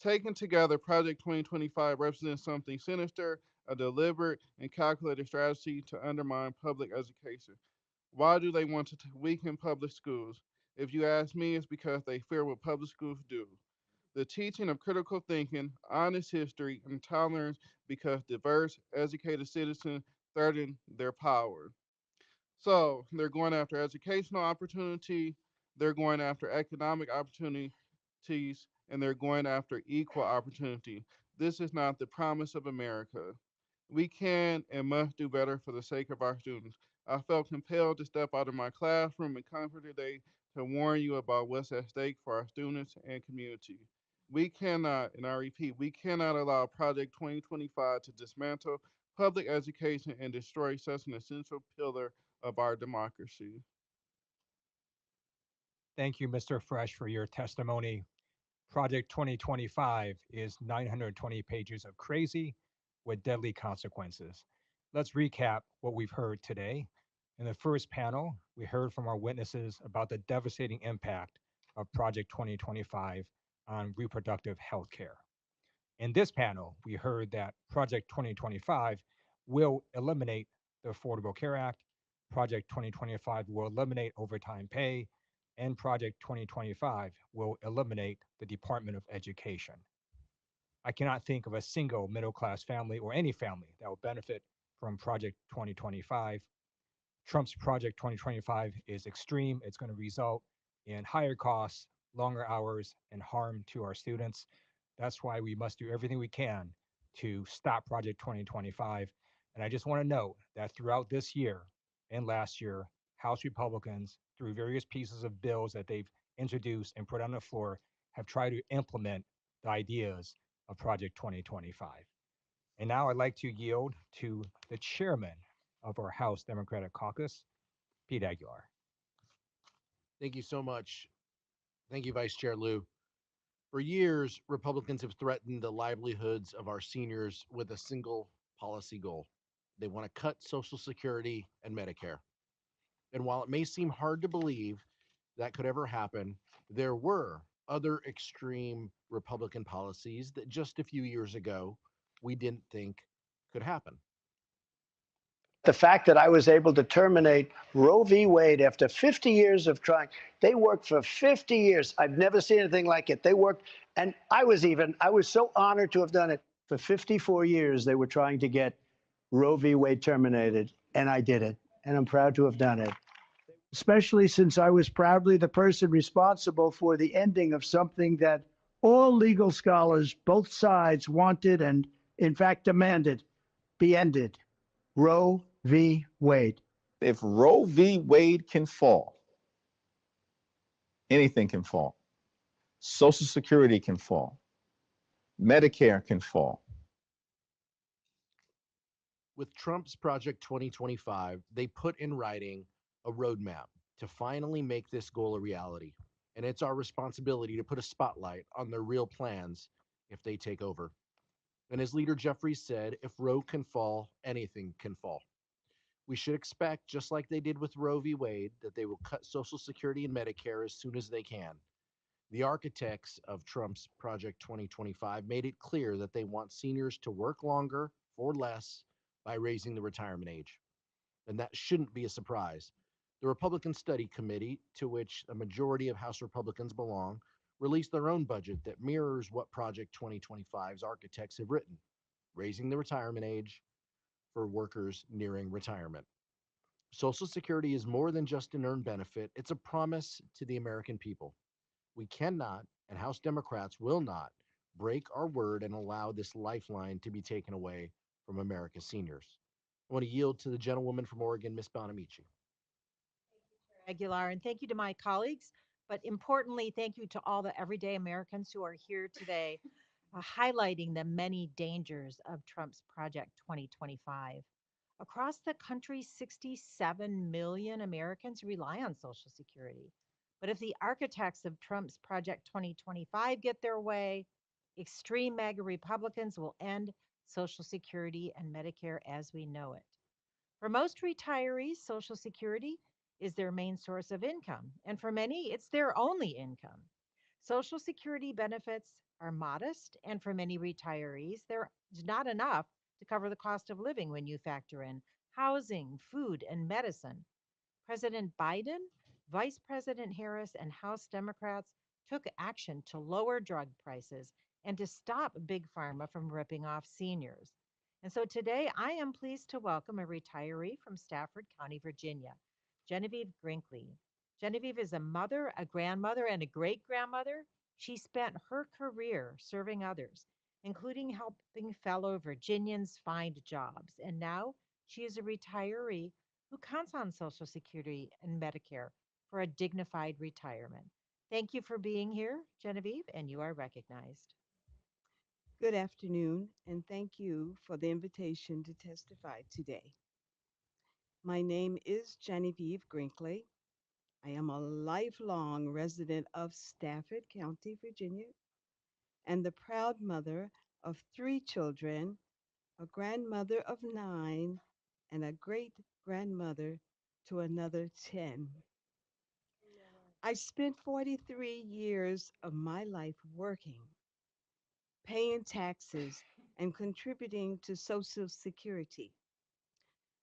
Taken together, Project 2025 represents something sinister, a deliberate and calculated strategy to undermine public education. Why do they want to weaken public schools? If you ask me, it's because they fear what public schools do. The teaching of critical thinking, honest history, and tolerance because diverse, educated citizens threaten their power. So they're going after educational opportunity, they're going after economic opportunities, and they're going after equal opportunity. This is not the promise of America. We can and must do better for the sake of our students. I felt compelled to step out of my classroom and come here today to warn you about what's at stake for our students and community. We cannot, and I repeat, we cannot allow Project 2025 to dismantle public education and destroy such an essential pillar of our democracy. Thank you, Mr. Fresh, for your testimony. Project 2025 is 920 pages of crazy with deadly consequences. Let's recap what we've heard today. In the first panel, we heard from our witnesses about the devastating impact of Project 2025 on reproductive health care. In this panel, we heard that Project 2025 will eliminate the Affordable Care Act, Project 2025 will eliminate overtime pay, and Project 2025 will eliminate the Department of Education. I cannot think of a single middle class family or any family that will benefit from Project 2025. Trump's Project 2025 is extreme. It's going to result in higher costs, longer hours, and harm to our students. That's why we must do everything we can to stop Project 2025. And I just want to note that throughout this year and last year, House Republicans, through various pieces of bills that they've introduced and put on the floor, have tried to implement the ideas of Project 2025. And now I'd like to yield to the chairman of our House Democratic Caucus, Pete Aguilar. Thank you so much. Thank you, Vice Chair Lou. For years, Republicans have threatened the livelihoods of our seniors with a single policy goal. They want to cut Social Security and Medicare. And while it may seem hard to believe that could ever happen, there were other extreme Republican policies that just a few years ago we didn't think could happen. The fact that I was able to terminate Roe v. Wade after 50 years of trying, they worked for 50 years. I've never seen anything like it. They worked, and I was so honored to have done it. For 54 years, they were trying to get Roe v. Wade terminated, and I did it, and I'm proud to have done it. Especially since I was proudly the person responsible for the ending of something that all legal scholars, both sides, wanted and, in fact, demanded be ended. Roe v. Wade. If Roe v. Wade can fall, anything can fall. Social Security can fall. Medicare can fall. With Trump's Project 2025, they put in writing a roadmap to finally make this goal a reality. And it's our responsibility to put a spotlight on their real plans if they take over. And as leader Jeffries said, if Roe can fall, anything can fall. We should expect, just like they did with Roe v. Wade, that they will cut Social Security and Medicare as soon as they can. The architects of Trump's Project 2025 made it clear that they want seniors to work longer for less by raising the retirement age. And that shouldn't be a surprise. The Republican Study Committee, to which a majority of House Republicans belong, released their own budget that mirrors what Project 2025's architects have written, raising the retirement age for workers nearing retirement. Social Security is more than just an earned benefit, it's a promise to the American people. We cannot, and House Democrats will not, break our word and allow this lifeline to be taken away from America's seniors. I want to yield to the gentlewoman from Oregon, Ms. Bonamici. Aguilar, and thank you to my colleagues, but importantly, thank you to all the everyday Americans who are here today, highlighting the many dangers of Trump's Project 2025. Across the country, 67 million Americans rely on Social Security. But if the architects of Trump's Project 2025 get their way, extreme MAGA Republicans will end Social Security and Medicare as we know it. For most retirees, Social Security is their main source of income, and for many, it's their only income. Social Security benefits are modest, and for many retirees, there's not enough to cover the cost of living when you factor in housing, food, and medicine. President Biden, Vice President Harris, and House Democrats took action to lower drug prices and to stop Big Pharma from ripping off seniors. And so today I am pleased to welcome a retiree from Stafford County, Virginia, Genevieve Grinkley. Genevieve is a mother, a grandmother, and a great grandmother. She spent her career serving others, including helping fellow Virginians find jobs. And now she is a retiree who counts on Social Security and Medicare for a dignified retirement. Thank you for being here, Genevieve, and you are recognized. Good afternoon, and thank you for the invitation to testify today. My name is Genevieve Grinkley. I am a lifelong resident of Stafford County, Virginia, and the proud mother of 3 children, a grandmother of 9, and a great grandmother to another 10. I spent 43 years of my life working, paying taxes, and contributing to Social Security.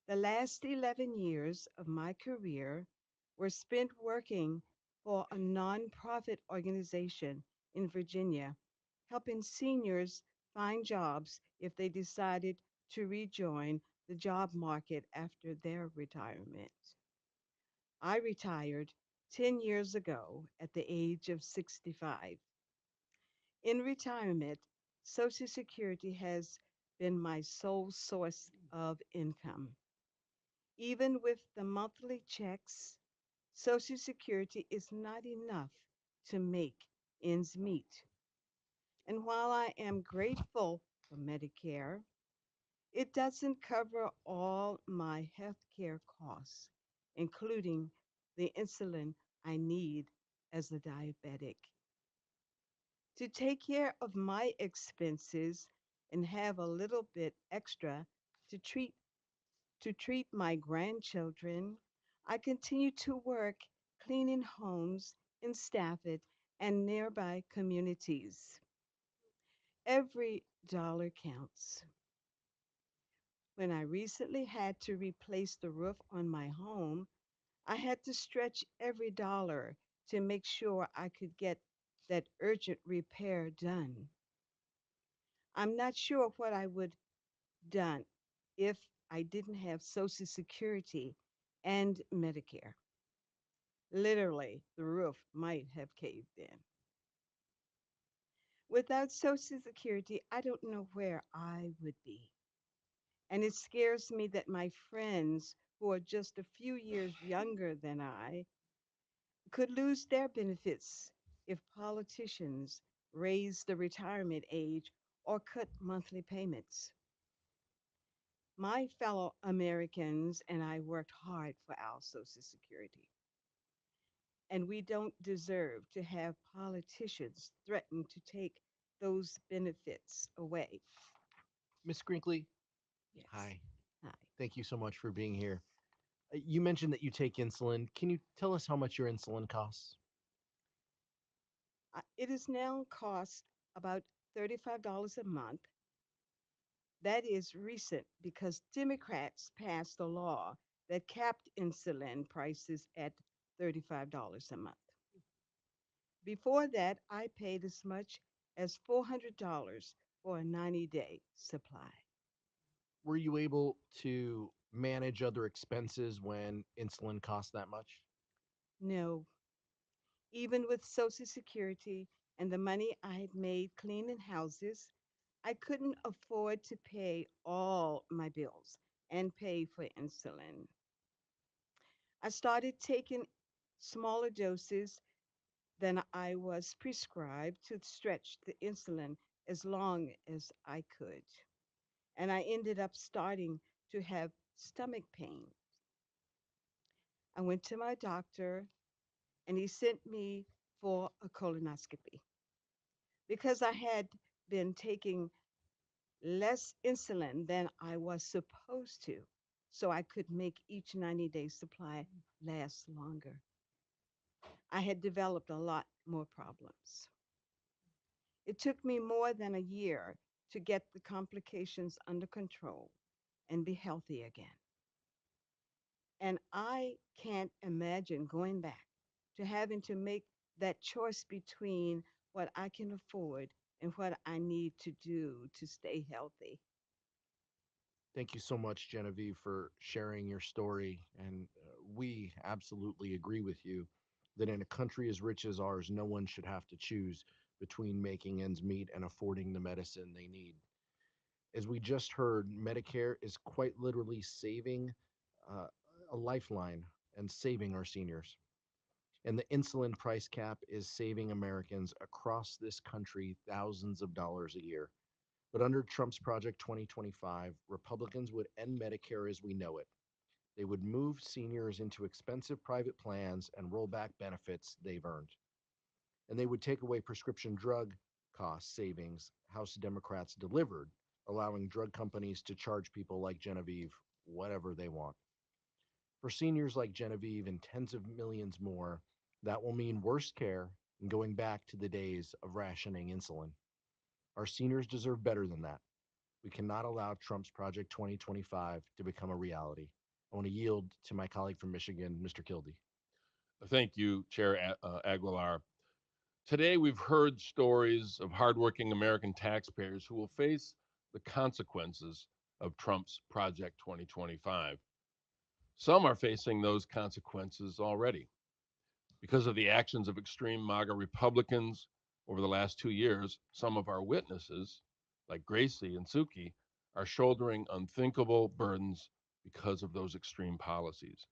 The last 11 years of my career were spent working for a nonprofit organization in Virginia, helping seniors find jobs if they decided to rejoin the job market after their retirement. I retired 10 years ago at the age of 65. In retirement, Social Security has been my sole source of income. Even with the monthly checks, Social Security is not enough to make ends meet. And while I am grateful for Medicare, it doesn't cover all my health care costs, including the insulin I need as a diabetic. To take care of my expenses and have a little bit extra to treat my grandchildren, I continue to work cleaning homes in Stafford and nearby communities. Every dollar counts. When I recently had to replace the roof on my home, I had to stretch every dollar to make sure I could get that urgent repair done. I'm not sure what I would done if I didn't have Social Security and Medicare. Literally, the roof might have caved in. Without Social Security, I don't know where I would be. And it scares me that my friends, who are just a few years younger than I, could lose their benefits if politicians raise the retirement age or cut monthly payments. My fellow Americans and I worked hard for our Social Security, and we don't deserve to have politicians threaten to take those benefits away. Miss Grinkley, Yes. hi. Hi. Thank you so much for being here. You mentioned that you take insulin. Can you tell us how much your insulin costs? It is now cost about $35 a month. That is recent because Democrats passed a law that capped insulin prices at $35 a month. Before that, I paid as much as $400 for a 90-day supply. Were you able to manage other expenses when insulin costs that much? No, even with Social Security and the money I had made cleaning houses, I couldn't afford to pay all my bills and pay for insulin. I started taking smaller doses than I was prescribed to stretch the insulin as long as I could. And I ended up starting to have stomach pain. I went to my doctor and he sent me for a colonoscopy because I had been taking less insulin than I was supposed to, so I could make each 90-day supply last longer. I had developed a lot more problems. It took me more than a year to get the complications under control and be healthy again. And I can't imagine going back to having to make that choice between what I can afford and what I need to do to stay healthy. Thank you so much, Genevieve, for sharing your story. And we absolutely agree with you that in a country as rich as ours, no one should have to choose between making ends meet and affording the medicine they need. As we just heard, Medicare is quite literally saving uh, a lifeline and saving our seniors. And the insulin price cap is saving Americans across this country thousands of dollars a year. But under Trump's Project 2025, Republicans would end Medicare as we know it. They would move seniors into expensive private plans and roll back benefits they've earned. And they would take away prescription drug cost savings House Democrats delivered, allowing drug companies to charge people like Genevieve whatever they want. For seniors like Genevieve and tens of millions more, that will mean worse care and going back to the days of rationing insulin. Our seniors deserve better than that. We cannot allow Trump's Project 2025 to become a reality. I want to yield to my colleague from Michigan, Mr. Kildee. Thank you, Chair Aguilar. Today, we've heard stories of hardworking American taxpayers who will face the consequences of Trump's Project 2025. Some are facing those consequences already. Because of the actions of extreme MAGA Republicans over the last 2 years, some of our witnesses, like Gracie and Suki, are shouldering unthinkable burdens because of those extreme policies.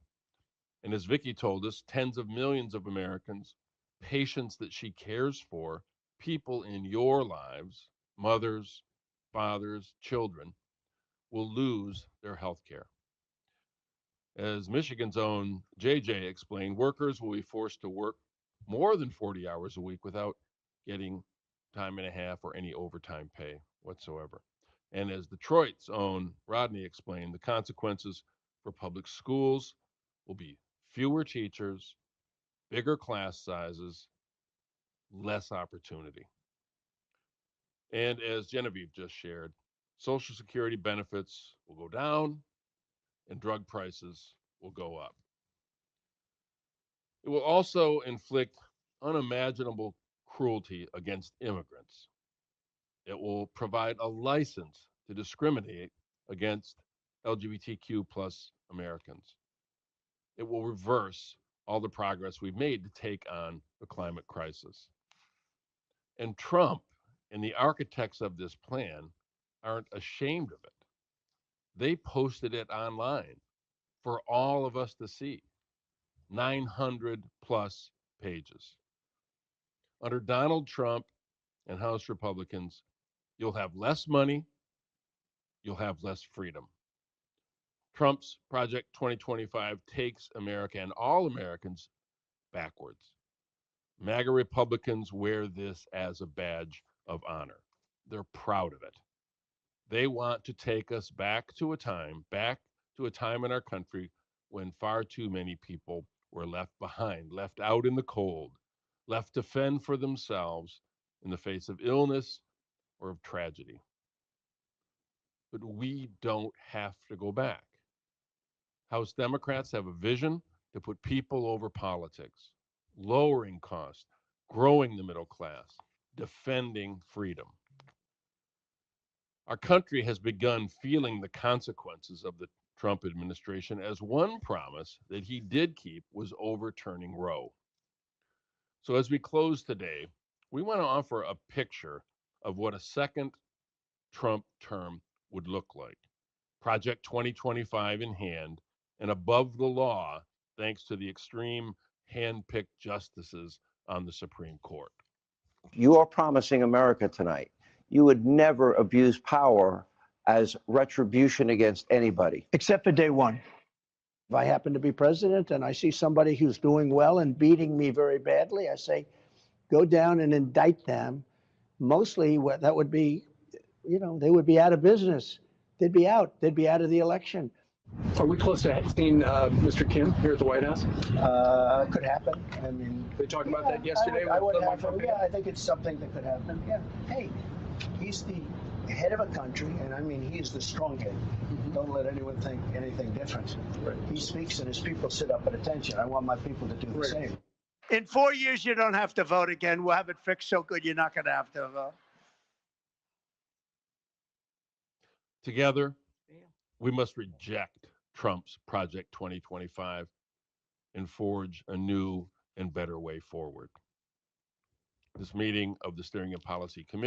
And as Vicki told us, tens of millions of Americans, patients that she cares for, people in your lives, mothers, fathers, children, will lose their health care. As Michigan's own JJ explained, workers will be forced to work more than 40 hours a week without getting time and a half or any overtime pay whatsoever. And as Detroit's own Rodney explained, the consequences for public schools will be fewer teachers, bigger class sizes, less opportunity. And as Genevieve just shared, Social Security benefits will go down and drug prices will go up. It will also inflict unimaginable cruelty against immigrants. It will provide a license to discriminate against LGBTQ plus Americans. It will reverse all the progress we've made to take on the climate crisis. And Trump and the architects of this plan aren't ashamed of it. They posted it online for all of us to see. 900 plus pages. Under Donald Trump and House Republicans, you'll have less money, you'll have less freedom. Trump's Project 2025 takes America and all Americans backwards. MAGA Republicans wear this as a badge of honor. They're proud of it. They want to take us back to a time in our country when far too many people were left behind, left out in the cold, left to fend for themselves in the face of illness or of tragedy. But we don't have to go back. House Democrats have a vision to put people over politics, lowering costs, growing the middle class, defending freedom. Our country has begun feeling the consequences of the Trump administration, as one promise that he did keep was overturning Roe. So as we close today, we want to offer a picture of what a second Trump term would look like. Project 2025 in hand and above the law, thanks to the extreme hand-picked justices on the Supreme Court. You are promising America tonight you would never abuse power as retribution against anybody. Except for day one. If I happen to be president and I see somebody who's doing well and beating me very badly, I say, go down and indict them. Mostly that would be, they would be out of business. They'd be out. They'd be out of the election. Are we close to seeing Mr. Kim here at the White House? Could happen. I mean, they talked about that yesterday. I think it's something that could happen. Yeah. Hey, he's the head of a country, and I mean, he is the strong head. Don't let anyone think anything different. Right. He speaks, and his people sit up at attention. I want my people to do the same. In 4 years, you don't have to vote again. We'll have it fixed so good you're not going to have to vote. Together, we must reject Trump's Project 2025 and forge a new and better way forward. This meeting of the Steering and Policy Committee